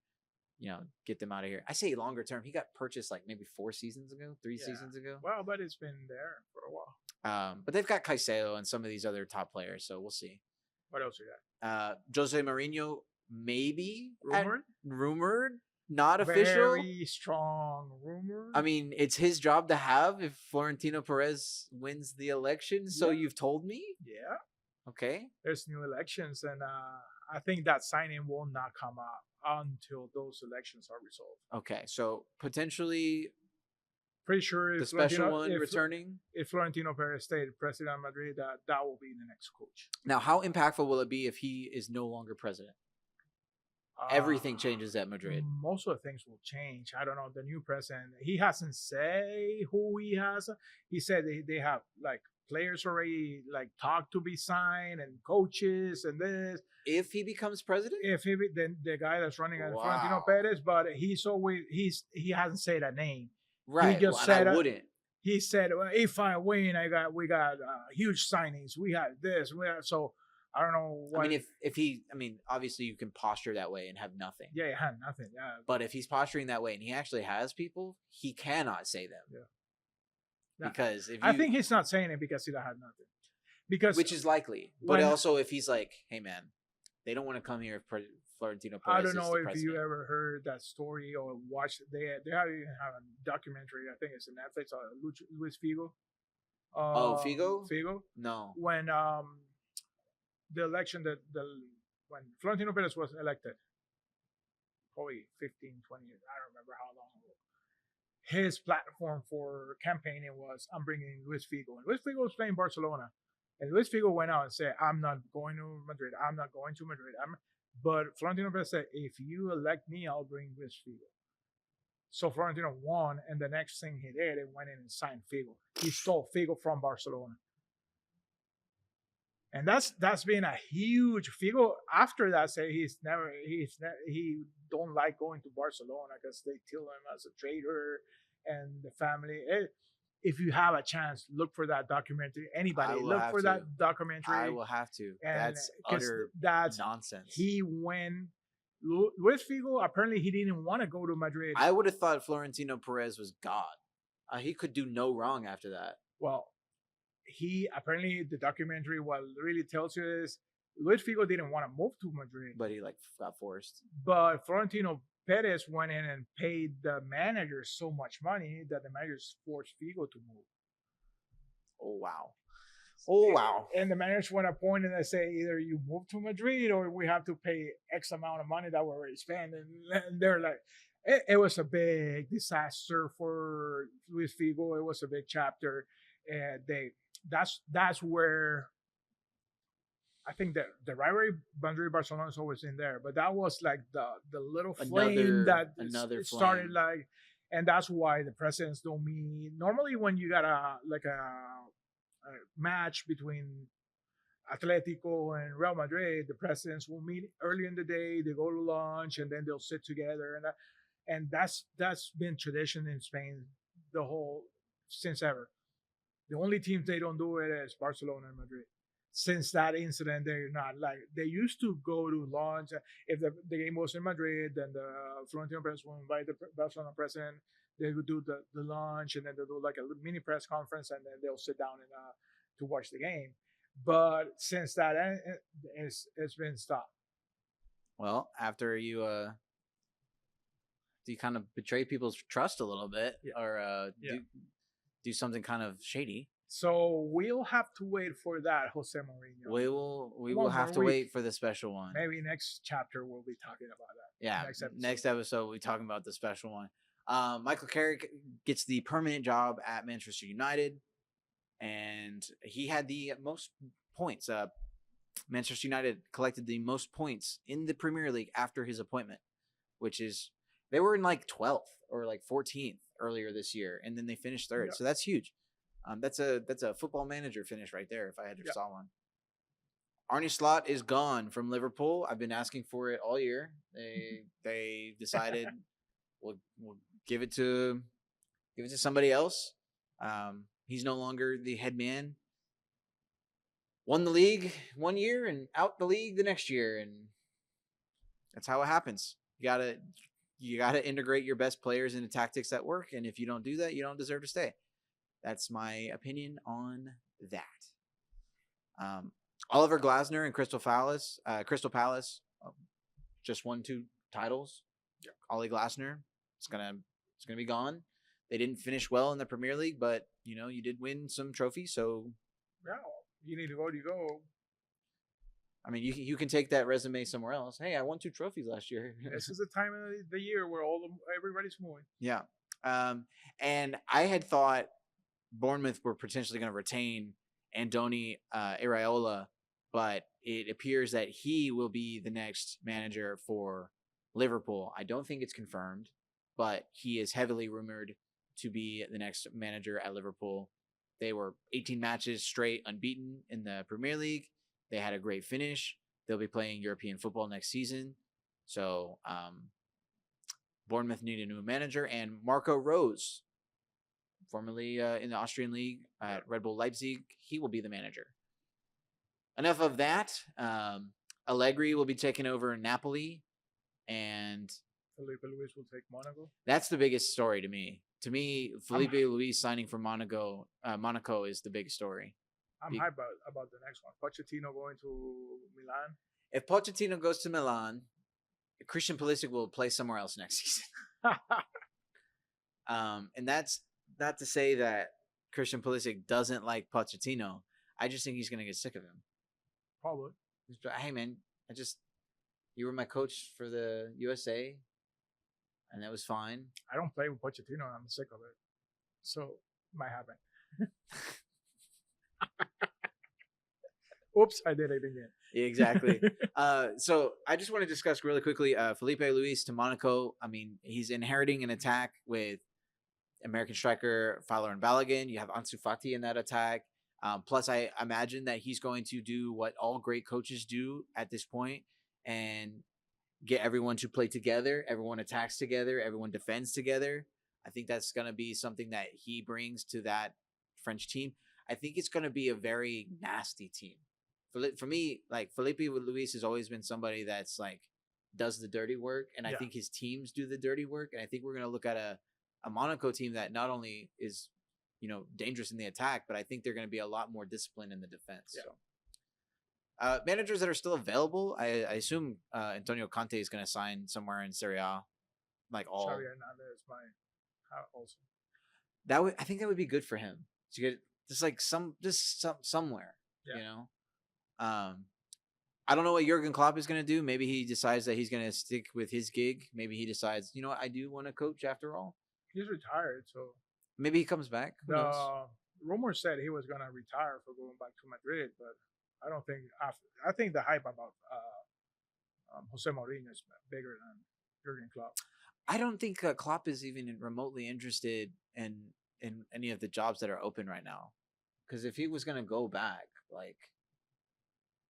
You know, get them out of here. I say longer term. He got purchased like maybe 3 seasons ago. Well, but it's been there for a while. But they've got Caicedo and some of these other top players, so we'll see. What else we got? Jose Mourinho, maybe Rumored? Not official. Very strong rumor. I mean, it's his job to have if Florentino Perez wins the election. So you've told me. Yeah. Okay. There's new elections, and I think that signing will not come up until those elections are resolved. Okay, so potentially, pretty sure the special one returning. If Florentino Perez stayed president of Madrid, that will be the next coach. Now, how impactful will it be if he is no longer president? Everything changes at Madrid. Most of the things will change. I don't know. The new president, he hasn't said who he has. He said they have like players already like talked to be signed and coaches and this. If he becomes president, then the guy that's running Florentino Perez, but he hasn't said a name. Right. He just said I wouldn't. He said, well, if I win, we got huge signings. We got this. So I don't know. I mean, if he, I mean, obviously you can posture that way and have nothing. Yeah, he had nothing. Yeah. But if he's posturing that way and he actually has people, he cannot say them. Yeah. Because I think he's not saying it because he had nothing. Which is likely. But also if he's like, hey man, they don't want to come here if Florentino Perez. I don't know if president. you ever heard that story or watched. They have a documentary. I think it's on Netflix. Luis Figo. Figo? Figo. No. When the election when Florentino Perez was elected, probably 15, 20 years. I don't remember how long ago. His platform for campaigning was, I'm bringing Luis Figo. And Luis Figo was playing Barcelona. And Luis Figo went out and said, I'm not going to Madrid. I'm not going to Madrid. But Florentino Perez said, if you elect me, I'll bring Luis Figo. So Florentino won, and the next thing he did, he went in and signed Figo. He stole Figo from Barcelona. And that's been a huge Figo. After that, say he don't like going to Barcelona because they kill him as a traitor and the family. If you have a chance, look for that documentary. Anybody look for that documentary. I will have to. And that's utter nonsense. He went. Luis Figo, apparently he didn't want to go to Madrid. I would have thought Florentino Perez was God. He could do no wrong after that. Well, apparently the documentary what really tells you is Luis Figo didn't want to move to Madrid, but he got forced. But Florentino Perez went in and paid the manager so much money that the managers forced Figo to move. Oh wow! And the managers went a point and they say either you move to Madrid or we have to pay X amount of money that we already spent. And they're like, it was a big disaster for Luis Figo. It was a big chapter, and that's where I think that the rivalry Madrid Barcelona is always in there, but that was like the little flame that started like, and that's why the presidents don't meet. Normally, when you got a match between Atletico and Real Madrid, the presidents will meet early in the day. They go to lunch and then they'll sit together, and that's been tradition in Spain the whole since ever. The only teams they don't do it is Barcelona and Madrid. Since that incident, they're not like they used to go to lunch. If the game was in Madrid, then the Florentino Perez will invite the Barcelona president. They would do the lunch, and then they'll do like a mini press conference, and then they'll sit down and to watch the game. But since that it's been stopped. Well, after you kind of betray people's trust a little bit, Yeah. or Yeah. do something kind of shady. So we'll have to wait for that, Jose Mourinho. We will have to wait for the special one. Maybe next chapter we'll be talking about that. Yeah, next episode we'll be talking about the special one. Michael Carrick gets the permanent job at Manchester United, and he had the most points. Manchester United collected the most points in the Premier League after his appointment, which is they were in like 12th or like 14th earlier this year, and then they finished third. Yeah. So that's huge. That's a football manager finish right there. If I had to saw one. Arne Slot is gone from Liverpool. I've been asking for it all year. They decided we'll give it to somebody else. He's no longer the head man. Won the league one year and out the league the next year, and that's how it happens. You gotta integrate your best players into tactics that work, and if you don't do that, you don't deserve to stay. That's my opinion on that. Oliver Glasner and Crystal Palace just won 2 titles. Yeah. Ollie Glasner, it's gonna be gone. They didn't finish well in the Premier League, but you did win some trophies, so yeah, you need to go. You go. I mean, you can take that resume somewhere else. Hey, I won 2 trophies last year. This is the time of the year where everybody's moving. Yeah, and I had thought Bournemouth were potentially going to retain Andoni Iraola, but it appears that he will be the next manager for Liverpool. I don't think it's confirmed, but he is heavily rumored to be the next manager at Liverpool. They were 18 matches straight unbeaten in the Premier League. They had a great finish. They'll be playing European football next season. So Bournemouth need a new manager. And Marco Rose, formerly in the Austrian League at Red Bull Leipzig, he will be the manager. Enough of that. Allegri will be taking over Napoli, and Felipe Luis will take Monaco. That's the biggest story to me. To me, Felipe Luis signing for Monaco is the big story. I'm hyped about the next one. Pochettino going to Milan. If Pochettino goes to Milan, Christian Pulisic will play somewhere else next season. And that's not to say that Christian Pulisic doesn't like Pochettino. I just think he's going to get sick of him. Probably. Hey, man, you were my coach for the USA, and that was fine. I don't play with Pochettino, and I'm sick of it. So, it might happen. Oops, I did it again. Exactly. So I just want to discuss really quickly Felipe Luis to Monaco. I mean, he's inheriting an attack with American striker Fowler and Balogun. You have Ansu Fati in that attack. Plus, I imagine that he's going to do what all great coaches do at this point and get everyone to play together. Everyone attacks together. Everyone defends together. I think that's going to be something that he brings to that French team. I think it's going to be a very nasty team. For me, like Felipe Luis has always been somebody that's like does the dirty work, and I think his teams do the dirty work. And I think we're going to look at a Monaco team that not only is dangerous in the attack, but I think they're going to be a lot more disciplined in the defense. Yeah. So, managers that are still available, I assume Antonio Conte is going to sign somewhere in Serie A, like all. Xavi Hernandez might also. I think that would be good for him to get somewhere. Yeah. I don't know what Jurgen Klopp is going to do. Maybe he decides that he's going to stick with his gig. Maybe he decides, what, I do want to coach after all. He's retired, so maybe he comes back. Who knows? Rumor said he was going to retire for going back to Madrid, but I don't think I think the hype about Jose Mourinho is bigger than Jurgen Klopp. I don't think Klopp is even remotely interested in any of the jobs that are open right now. Because if he was going to go back, like,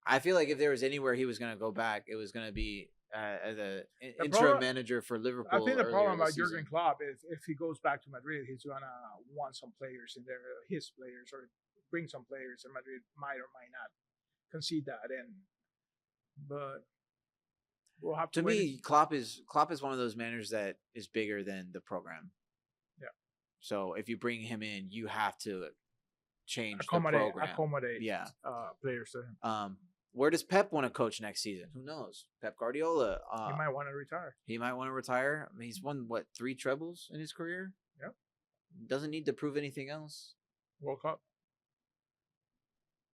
I feel like if there was anywhere he was going to go back, it was going to be as a The interim problem, manager for I Liverpool think the earlier problem this about Jurgen season. Klopp is if he goes back to Madrid, he's gonna want some players in there, his players, or bring some players, and Madrid might or might not concede that in. But we'll have to To wait. me, Klopp is one of those managers that is bigger than the program. Yeah. So if you bring him in, you have to change the program. Accommodate Yeah. players to him. Where does Pep want to coach next season? Who knows? Pep Guardiola. He might want to retire. He might want to retire. I mean, he's won what 3 trebles in his career. Yep. Doesn't need to prove anything else. World Cup.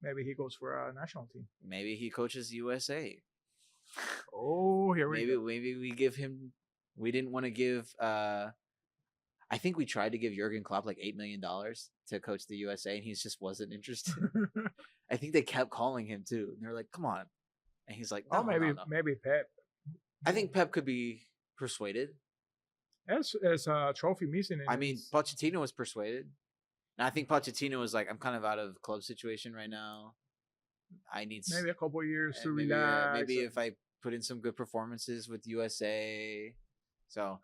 Maybe he goes for a national team. Maybe he coaches USA. Oh, here we go. Maybe we give him. We didn't want to give. I think we tried to give Jurgen Klopp like $8 million to coach the USA, and he just wasn't interested. I think they kept calling him too, and they're like, "Come on," and he's like, "No, maybe no." maybe Pep. I think Pep could be persuaded. There's a trophy missing. I mean, Pochettino was persuaded. And I think Pochettino was like, "I'm kind of out of club situation right now. I need maybe a couple years to maybe, relax. maybe if I put in some good performances with USA." So,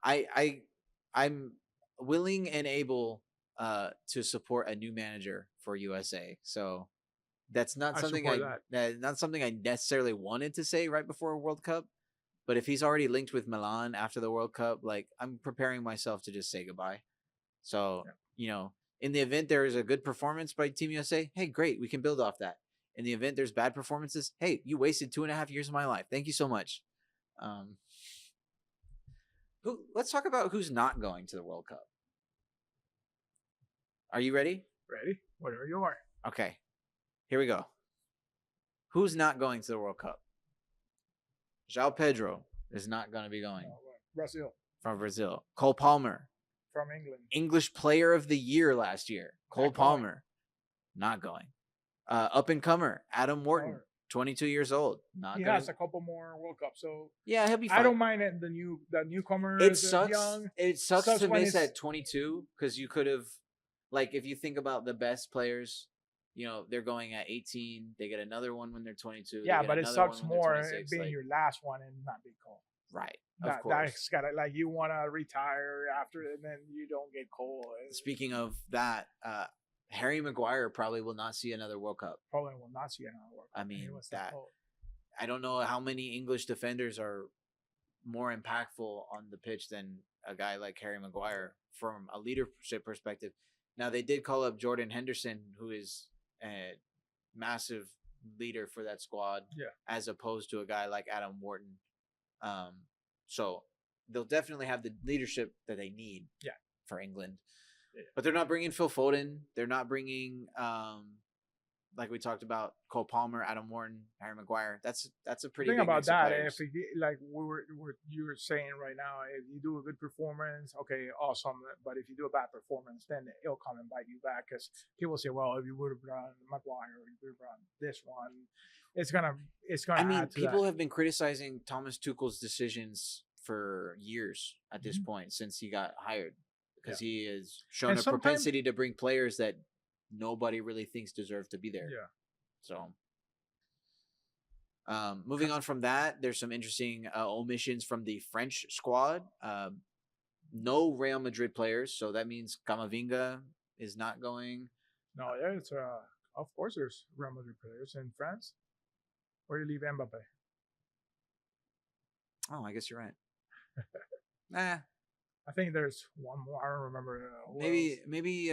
I'm willing and able to support a new manager for USA. So that's not something not something I necessarily wanted to say right before a World Cup. But if he's already linked with Milan after the World Cup, like I'm preparing myself to just say goodbye. So, in the event there is a good performance by Team USA, hey, great, we can build off that. In the event there's bad performances, hey, you wasted 2.5 years of my life. Thank you so much. Let's talk about who's not going to the World Cup. Are you ready? Ready? Whatever you are. Okay. Here we go. Who's not going to the World Cup? João Pedro is not going to be going. Brazil. From Brazil. Cole Palmer. From England. English Player of the Year last year. Cole Palmer. Not going. Up and comer. Adam Wharton. 22 years old. He has a couple more World Cups, so yeah, he'll be fine. I don't mind it. The newcomer. It sucks. Young. It sucks to miss at 22 because you could have, like, if you think about the best players, they're going at 18. They get another one when they're 22. Yeah, but it sucks more being your last one and not being called. Right. Of course. That's gotta, like, you want to retire after, and then you don't get called. Speaking of that, Harry Maguire probably will not see another World Cup. Probably will not see another World Cup. I mean, I don't know how many English defenders are more impactful on the pitch than a guy like Harry Maguire from a leadership perspective. Now, they did call up Jordan Henderson, who is a massive leader for that squad, as opposed to a guy like Adam Wharton. So they'll definitely have the leadership that they need for England. Yeah. But they're not bringing Phil Foden. They're not bringing, like we talked about, Cole Palmer, Adam Wharton, Harry Maguire. That's a pretty big about mix of that. players. If like you were saying right now, if you do a good performance, okay, awesome. But if you do a bad performance, then it'll come and bite you back because people say, well, if you would have brought Maguire, or you would have brought this one, it's gonna. I mean, people have been criticizing Thomas Tuchel's decisions for years at this point since he got hired. Because he has shown a propensity to bring players that nobody really thinks deserve to be there. Yeah. So, moving on from that, there's some interesting omissions from the French squad. No Real Madrid players, so that means Camavinga is not going. No, it's of course there's Real Madrid players in France. Where you leave Mbappe? Oh, I guess you're right. Nah. I think there's one more. I don't remember. Maybe.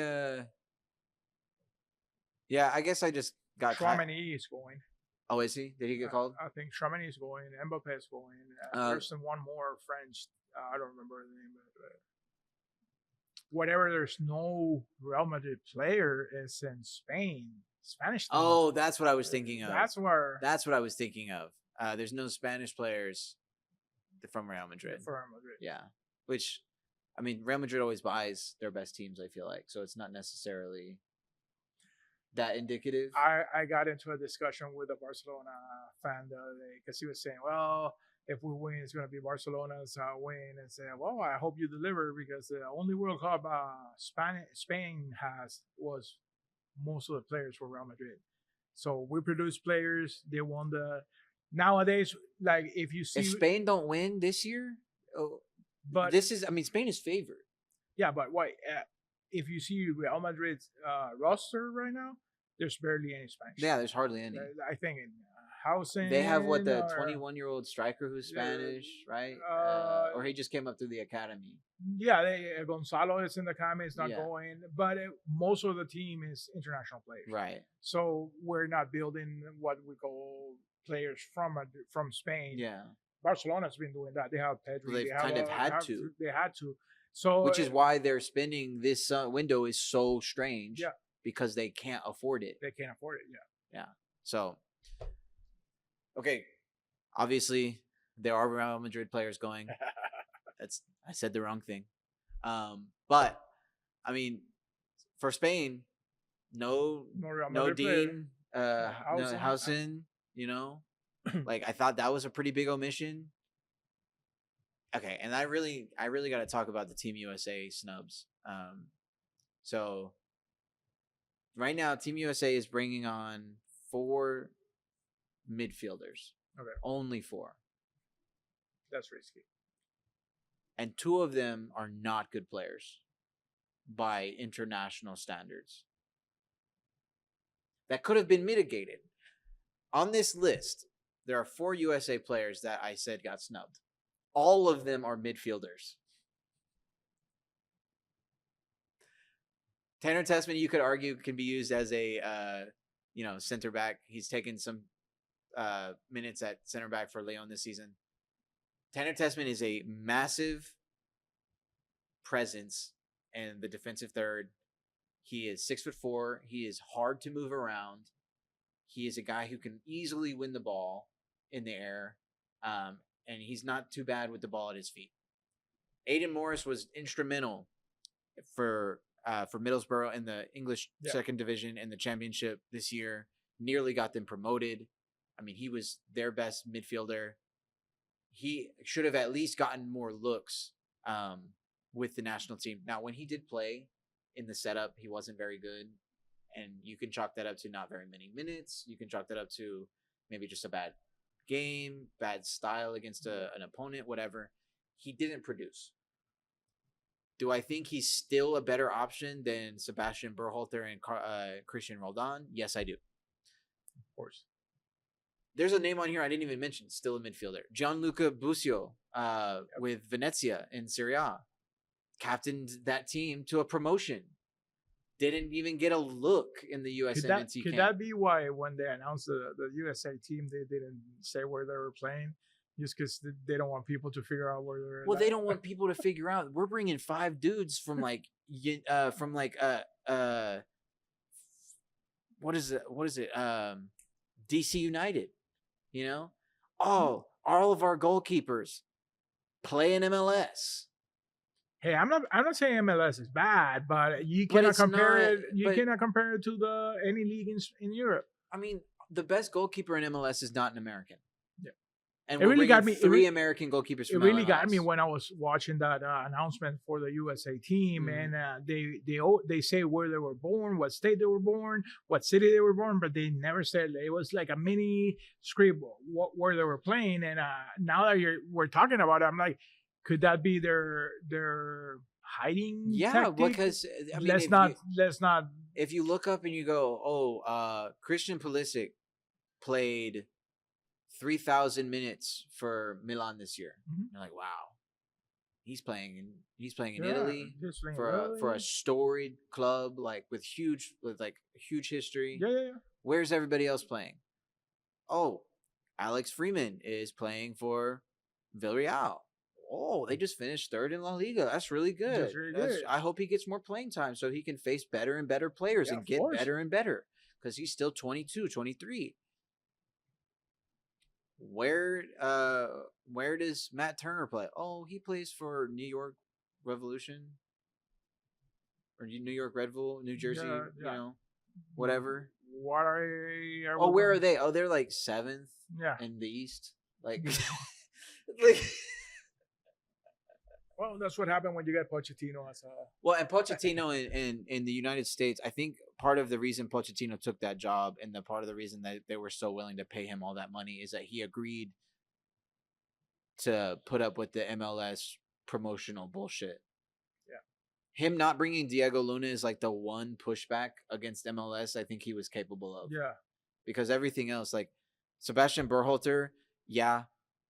Yeah, I guess I just got. Chouameni is going. Oh, is he? Did he get called? I think Chouameni is going. Mbappe is going. There's one more French. I don't remember the name of it. Whatever. There's no Real Madrid player is in Spain. Spanish team. Oh, that's what I was thinking of. That's what I was thinking of. There's no Spanish players from Real Madrid. For Real Madrid. Yeah, which. I mean, Real Madrid always buys their best teams, I feel like. So it's not necessarily that indicative. I got into a discussion with a Barcelona fan the other day because he was saying, well, if we win, it's going to be Barcelona's win. And said, well, I hope you deliver because the only World Cup Spain has was most of the players for Real Madrid. So we produce players. They won the nowadays. Like if you If see, Spain don't win this year, oh, but this is. I mean, Spain is favored. yeah, but why? If you see Real Madrid's roster right now, there's barely any Spanish. Yeah, there's hardly any. I think in housing. They have what, the 21-year-old striker who's Yeah, Spanish, right? Or he just came up through the academy. Yeah, Gonzalo is in the academy. It's not Yeah. going, but most of the team is international players. Right. So we're not building what we call players from Spain. Yeah. Barcelona's been doing that. They have Pedri. They've kind of had to. They had to. So which is why their spending this window is so strange. Yeah. Because they can't afford it. They can't afford it. Yeah. Yeah. So, okay. Obviously, there are Real Madrid players going. I said the wrong thing. But I mean, for Spain, no Dean, Housen, you know, like I thought that was a pretty big omission. Okay, and I really got to talk about the Team USA snubs. So right now, Team USA is bringing on 4 midfielders. Okay. Only 4. That's risky. And 2 of them are not good players by international standards. That could have been mitigated. On this list, there are 4 USA players that I said got snubbed. All of them are midfielders. Tanner Tessman, you could argue, can be used as a center back. He's taken some minutes at center back for Leon this season. Tanner Tessman is a massive presence in the defensive third. He is 6'4". He is hard to move around. He is a guy who can easily win the ball in the air. And he's not too bad with the ball at his feet. Aiden Morris was instrumental for Middlesbrough in the English second division in the championship this year. Nearly got them promoted. I mean, he was their best midfielder. He should have at least gotten more looks with the national team. Now, when he did play in the setup, he wasn't very good. And you can chalk that up to not very many minutes. You can chalk that up to maybe just a bad game, bad style against an opponent, whatever. He didn't produce. Do I think he's still a better option than Sebastian Berhalter and Christian Roldan? Yes, I do. Of course. There's a name on here I didn't even mention. Still a midfielder. Gianluca Busio with Venezia in Serie A. Captained that team to a promotion. Didn't even get a look in the USMNT camp. Could that be why when they announced the USA team, they didn't say where they were playing? Just because they don't want people to figure out where they're. Well, they don't want people to figure out. We're bringing 5 dudes from what is it? DC United. You know, all of our goalkeepers play in MLS. Hey, I'm not saying MLS is bad, but you cannot compare it. You cannot compare it to any league in Europe. I mean, the best goalkeeper in MLS is not an American. Yeah, and it really got me. 3 American goalkeepers. From it really MLS. Got me when I was watching that announcement for the USA team, and they say where they were born, what state they were born, what city they were born, but they never said. It was like a mini script where they were playing. And now that we're talking about it, I'm like, could that be their hiding? Yeah, tactic? Because I mean, let's not. If you look up and you go, Christian Pulisic played 3,000 minutes for Milan this year. Mm-hmm. You're like, wow, he's playing in Italy for a storied club with huge history. Yeah. Where's everybody else playing? Oh, Alex Freeman is playing for Villarreal. Oh, they just finished 3rd in La Liga. That's really good. That's really good. I hope he gets more playing time so he can face better and better players and get better and better because he's still 22, 23. Where does Matt Turner play? Oh, he plays for New York Revolution or New York Red Bull, New Jersey, you know, whatever. Where are they? Oh, they're 7th in the East. Well, that's what happened when you get Pochettino as a. Well, and Pochettino in the United States, I think part of the reason Pochettino took that job and the part of the reason that they were so willing to pay him all that money is that he agreed to put up with the MLS promotional bullshit. Yeah. Him not bringing Diego Luna is like the one pushback against MLS I think he was capable of. Yeah. Because everything else, like Sebastian Berhalter, yeah,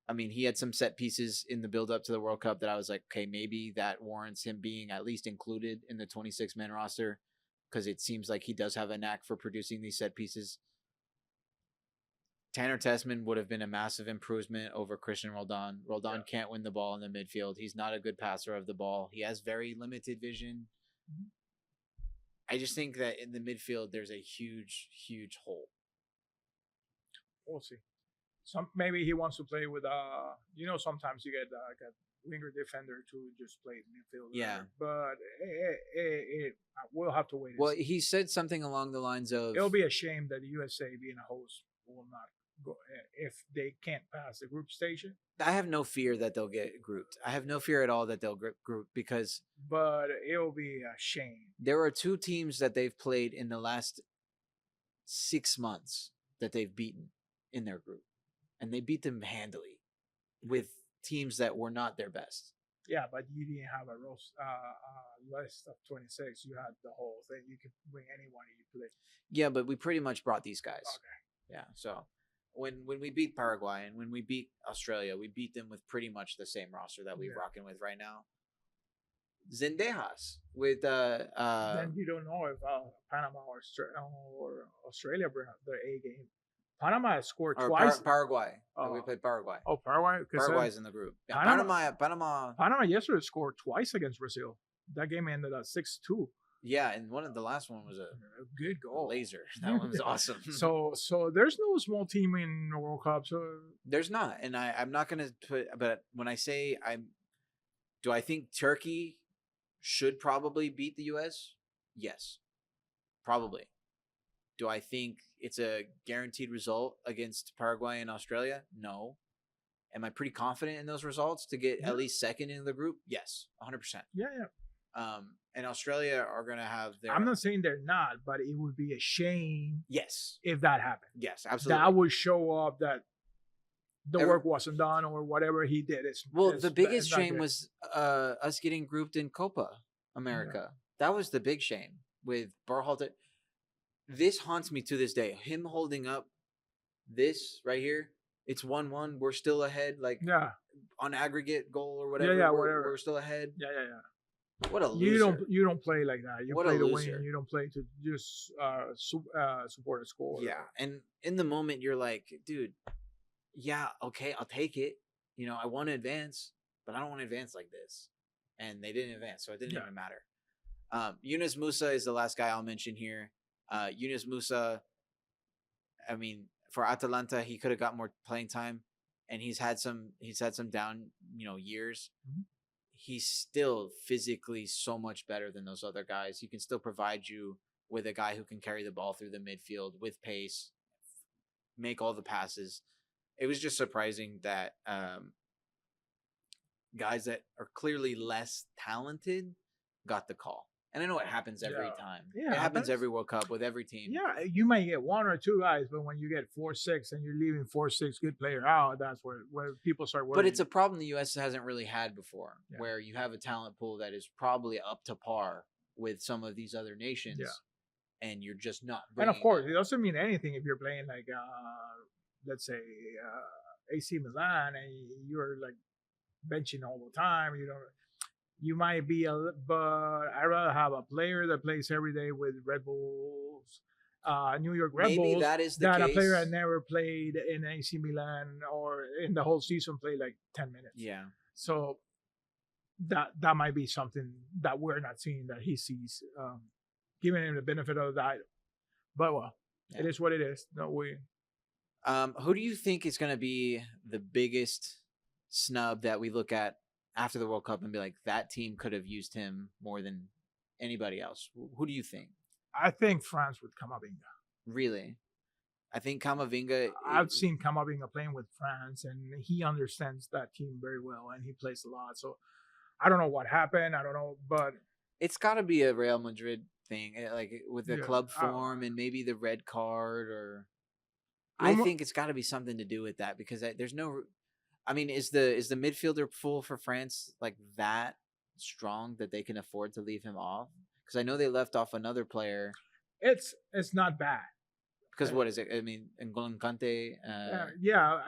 I mean, he had some set pieces in the build up to the World Cup that I was like, okay, maybe that warrants him being at least included in the 26-man roster because it seems like he does have a knack for producing these set pieces. Tanner Tessman would have been a massive improvement over Christian Roldan. Roldan can't win the ball in the midfield. He's not a good passer of the ball. He has very limited vision. Mm-hmm. I just think that in the midfield, there's a huge, huge hole. We'll see. Maybe he wants to play with sometimes you get like a winger defender to just play midfield. Yeah, but we'll have to wait. Well, he said something along the lines of, "It'll be a shame that the USA, being a host, will not go if they can't pass the group station." I have no fear that they'll get grouped. I have no fear at all that they'll get grouped because. But it'll be a shame. There are two teams that they've played in the last 6 months that they've beaten in their group. And they beat them handily with teams that were not their best. Yeah, but you didn't have a list of 26. You had the whole thing. You could bring anyone you play. Yeah, but we pretty much brought these guys. Okay. Yeah, so when we beat Paraguay and when we beat Australia, we beat them with pretty much the same roster that we're rocking with right now. Zendejas with then you don't know if Panama or Australia bring up their A game. Panama has scored twice. Paraguay. We played Paraguay. Oh, Paraguay. Paraguay's in the group. Yeah, Panama yesterday scored twice against Brazil. That game ended at 6-2. Yeah, and the last one was a good goal. Laser. That one was awesome. So there's no small team in the World Cup. So there's not, and I'm not gonna put. But when I say do I think Turkey should probably beat the U.S.? Yes, probably. Do I think it's a guaranteed result against Paraguay and Australia? No. Am I pretty confident in those results to get at least second in the group? Yes, 100%. Yeah. And Australia are going to have their... I'm not saying they're not, but it would be a shame. Yes. If that happened. Yes, absolutely. That would show up that the work wasn't done or whatever he did. The biggest shame was us getting grouped in Copa America. Yeah. That was the big shame with Berhalter. This haunts me to this day. Him holding up this right here. It's 1-1. We're still ahead. On aggregate goal or whatever. Yeah, whatever. We're still ahead. Yeah. What a loser. You don't play like that. You play to win. You don't play to just support a score. Yeah, and in the moment you're like, dude, yeah, okay, I'll take it. I want to advance, but I don't want to advance like this. And they didn't advance, so it didn't even matter. Yunus Musa is the last guy I'll mention here. Yunus Musa, I mean, for Atalanta, he could have got more playing time, and he's had some down, years. Mm-hmm. He's still physically so much better than those other guys. He can still provide you with a guy who can carry the ball through the midfield with pace, make all the passes. It was just surprising that guys that are clearly less talented got the call. And I know it happens every time. Yeah, it happens every World Cup with every team. Yeah, you might get one or two guys, but when you get 4-6 and you're leaving 4-6 good player out, that's where people start worrying. But it's a problem the U.S. hasn't really had before, where you have a talent pool that is probably up to par with some of these other nations, and you're just not bringing And of course, it doesn't mean anything if you're playing like, let's say, AC Milan, and you're like benching all the time. You might be but I'd rather have a player that plays every day with Red Bulls, New York Red Bulls. That is the case. A player that never played in AC Milan or in the whole season played like 10 minutes. Yeah. So that might be something that we're not seeing that he sees, giving him the benefit of the doubt. But it is what it is. No way. Who do you think is going to be the biggest snub that we look at after the World Cup and be like, that team could have used him more than anybody else? Who do you think? I think France with Camavinga. Really? I think Camavinga... I've seen Camavinga playing with France, and he understands that team very well, and he plays a lot. So I don't know what happened. I don't know, but It's got to be a Real Madrid thing, like with the yeah, club I, form and maybe the red card, or I Roma- think it's got to be something to do with that because there's no. I mean, is the midfielder pool for France like that strong that they can afford to leave him off? Because I know they left off another player. it's not bad. Because what is it? I mean, N'Golo Kante. Yeah,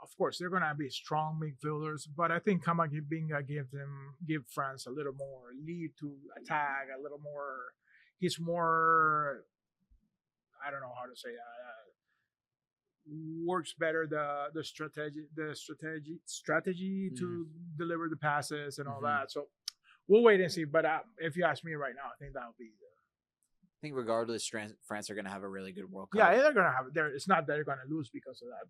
of course they're gonna be strong midfielders, but I think Kamavinga give France a little more lead to attack, a little more. He's more. I don't know how to say that. Works better the strategy to deliver the passes and all that. So we'll wait and see. But if you ask me right now, I think that'll be I think regardless, France are going to have a really good World Cup. yeah, they're gonna have. It's not that they're gonna lose because of that,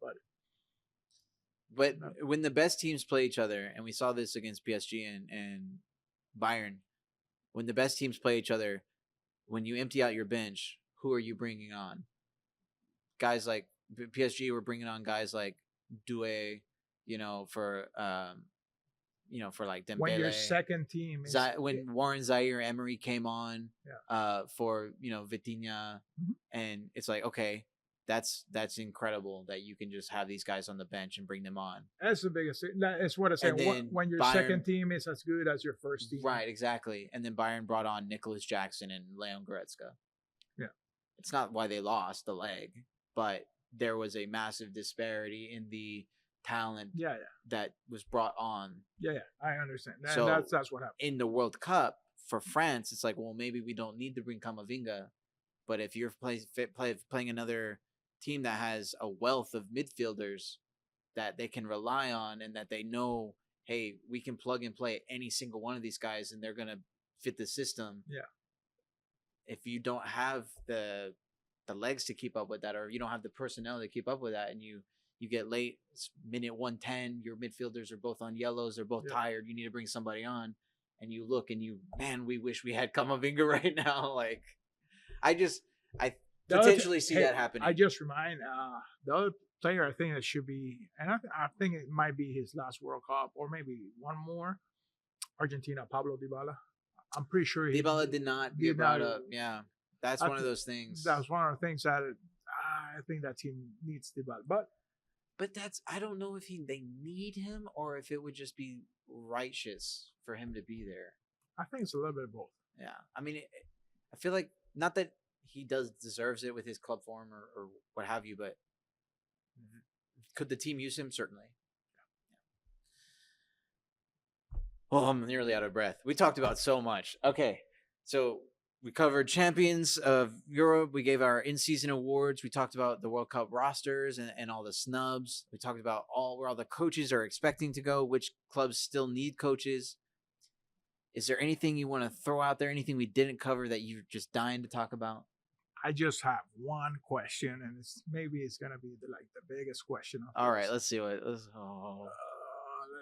But when the best teams play each other, and we saw this against PSG and Bayern, when the best teams play each other, when you empty out your bench, who are you bringing on? Guys like PSG were bringing on guys like Doué, for like when your Dembele. second team is When Warren Zaire Emery came on, yeah. For Vitinha, and it's like, okay, that's incredible that you can just have these guys on the bench and bring them on. That's the biggest thing. That's what I say. When your second team is as good as your first team, right? Exactly. And then Bayern brought on Nicholas Jackson and Leon Goretzka. Yeah, it's not why they lost the leg, but there was a massive disparity in the talent that was brought on. Yeah, I understand. So that's what happened. In the World Cup for France, it's like, well, maybe we don't need to bring Kamavinga, but if you're playing another team that has a wealth of midfielders that they can rely on and that they know, hey, we can plug and play any single one of these guys and they're going to fit the system. Yeah. If you don't have the legs to keep up with that, or you don't have the personnel to keep up with that, and you get late, it's minute 110, your midfielders are both on yellows, they're both tired, you need to bring somebody on, and you look and we wish we had Kamavinga right now. Like, I potentially see that happening. I just remind the other player I think that should be, and I think it might be his last World Cup or maybe one more, Argentina, Pablo Dybala. I'm pretty sure Dybala did not get brought up. Yeah, that's one of those things. That's one of the things that I think that team needs Dybala. But I don't know if they need him or if it would just be righteous for him to be there. I think it's a little bit of both. Yeah, I mean, I feel like not that he deserves it with his club form or what have you, but could the team use him? Certainly. Oh, I'm nearly out of breath. We talked about so much. Okay, so we covered champions of Europe. We gave our in-season awards. We talked about the World Cup rosters and all the snubs. We talked about where all the coaches are expecting to go, which clubs still need coaches. Is there anything you want to throw out there? Anything we didn't cover that you're just dying to talk about? I just have one question, and maybe it's gonna be the biggest question. All right, let's see let's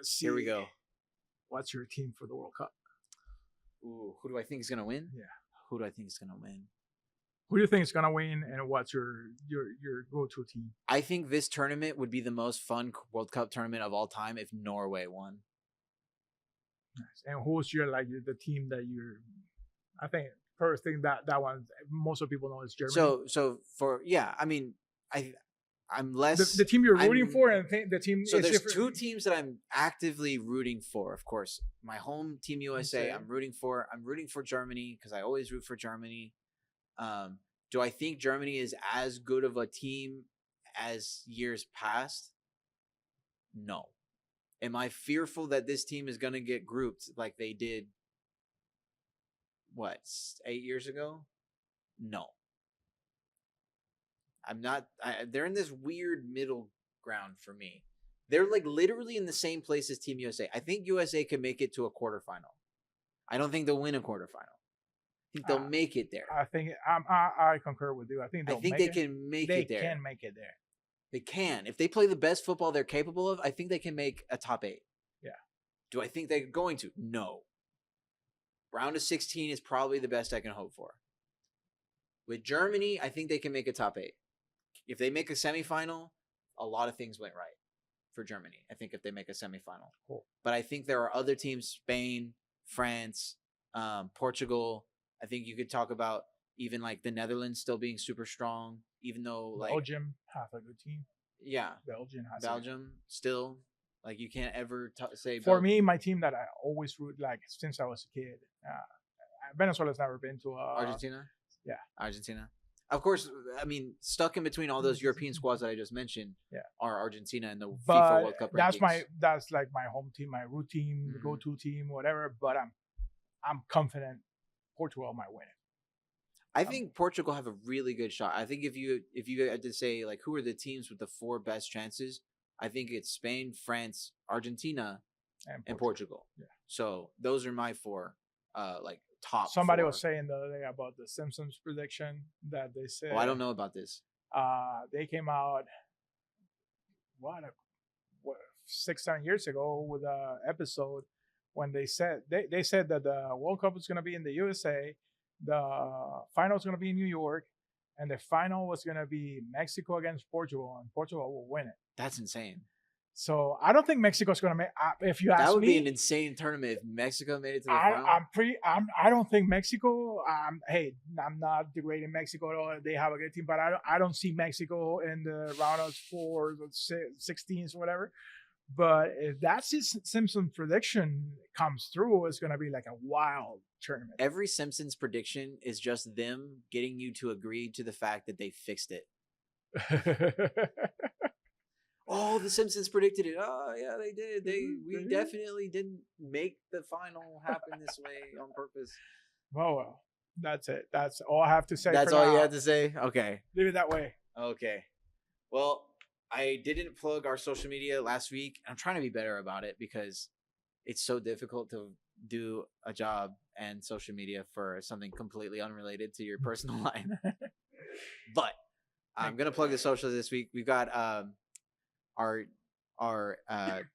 see. Here we go. What's your team for the World Cup? Ooh, who do I think is gonna win? Yeah. Who do I think is gonna win? Who do you think is gonna win, and what's your go-to team? I think this tournament would be the most fun World Cup tournament of all time if Norway won. Nice. And who's the team that you're? I think first thing that one most of people know is Germany. I'm less the team you're rooting for, and the team. So there's two teams that I'm actively rooting for. Of course, my home team USA. I'm rooting for Germany because I always root for Germany. Do I think Germany is as good of a team as years past? No. Am I fearful that this team is going to get grouped like they did, 8 years ago? No. I'm not. They're in this weird middle ground for me. They're literally in the same place as Team USA. I think USA can make it to a quarterfinal. I don't think they'll win a quarterfinal. I think they'll make it there. I think I concur with you. I think they can make it there. They can make it there. They can. If they play the best football they're capable of, I think they can make a top 8. Yeah. Do I think they're going to? No. Round of 16 is probably the best I can hope for. With Germany, I think they can make a top 8. If they make a semifinal, a lot of things went right for Germany. I think if they make a semifinal. Cool. But I think there are other teams: Spain, France, Portugal. I think you could talk about even like the Netherlands still being super strong, even though like Belgium has a good team. yeah, Belgium still like you can't ever say for me, my team that I always root like since I was a kid. Venezuela's never been to Argentina. Yeah, Argentina. Of course, I mean, stuck in between all those European squads that I just mentioned are Argentina and the FIFA World Cup rankings. That's like my home team, my root team, go-to team, whatever. But I'm confident Portugal might win it. I think Portugal have a really good shot. I think if you had to say like who are the teams with the 4 best chances, I think it's Spain, France, Argentina, and Portugal. Yeah. So those are my 4 like top. Somebody 4. was saying the other day about the Simpsons prediction that they said. Oh, I don't know about this. They came out 6-7 years ago with an episode when they said that the World Cup was going to be in the USA, the final was going to be in New York, and the final was going to be Mexico against Portugal, and Portugal will win it. That's insane. So I don't think Mexico's going to make. If you ask me, that would be an insane tournament if Mexico made it to the final. I don't think Mexico. Hey, I'm not degrading Mexico at all. They have a good team, but I don't see Mexico in the round of 4s or 16s or whatever. But if that Simpsons prediction comes through, it's going to be like a wild tournament. Every Simpsons prediction is just them getting you to agree to the fact that they fixed it. Oh, the Simpsons predicted it. Oh, yeah, they did. We definitely didn't make the final happen this way on purpose. Oh, well, that's it. That's all I have to say. That's all you have to say? Okay. Leave it that way. Okay. Well, I didn't plug our social media last week. I'm trying to be better about it because it's so difficult to do a job and social media for something completely unrelated to your personal life. But I'm going to plug the socials this week. We've got our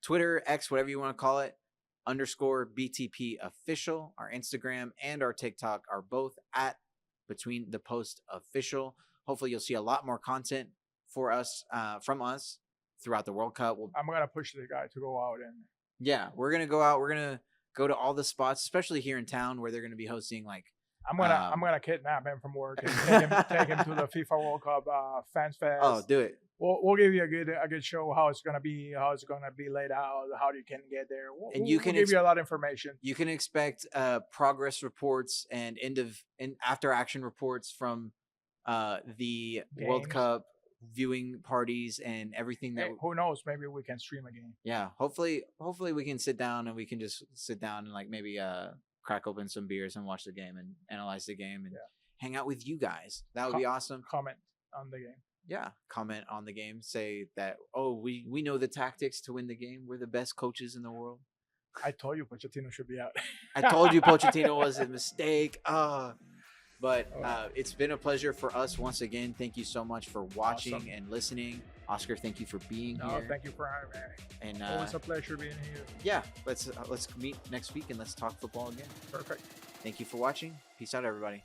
Twitter, X, whatever you want to call it, _BTP official. Our Instagram and our TikTok are both at Between the Post official. Hopefully you'll see a lot more content for us from us throughout the World Cup. I'm gonna push the guy to go out, and we're gonna go out. We're gonna go to all the spots, especially here in town where they're gonna be hosting like I'm gonna kidnap him from work and take him to the FIFA World Cup Fans Fest. Oh, do it. We'll give you a good show how it's gonna be laid out, how you can get there. We'll give you a lot of information. You can expect progress reports and after action reports from the Games. World Cup viewing parties and everything that who knows, maybe we can stream a game. Yeah, hopefully we can sit down and we can just sit down and like maybe crack open some beers and watch the game and analyze the game and hang out with you guys. That would be awesome. Comment on the game. Yeah, comment on the game. Say that, we know the tactics to win the game. We're the best coaches in the world. I told you Pochettino should be out. I told you Pochettino was a mistake. But it's been a pleasure for us once again. Thank you so much for watching and listening. Oscar, thank you for being here. Thank you for having me. And always a pleasure being here. Yeah, let's meet next week and let's talk football again. Perfect. Thank you for watching. Peace out, everybody.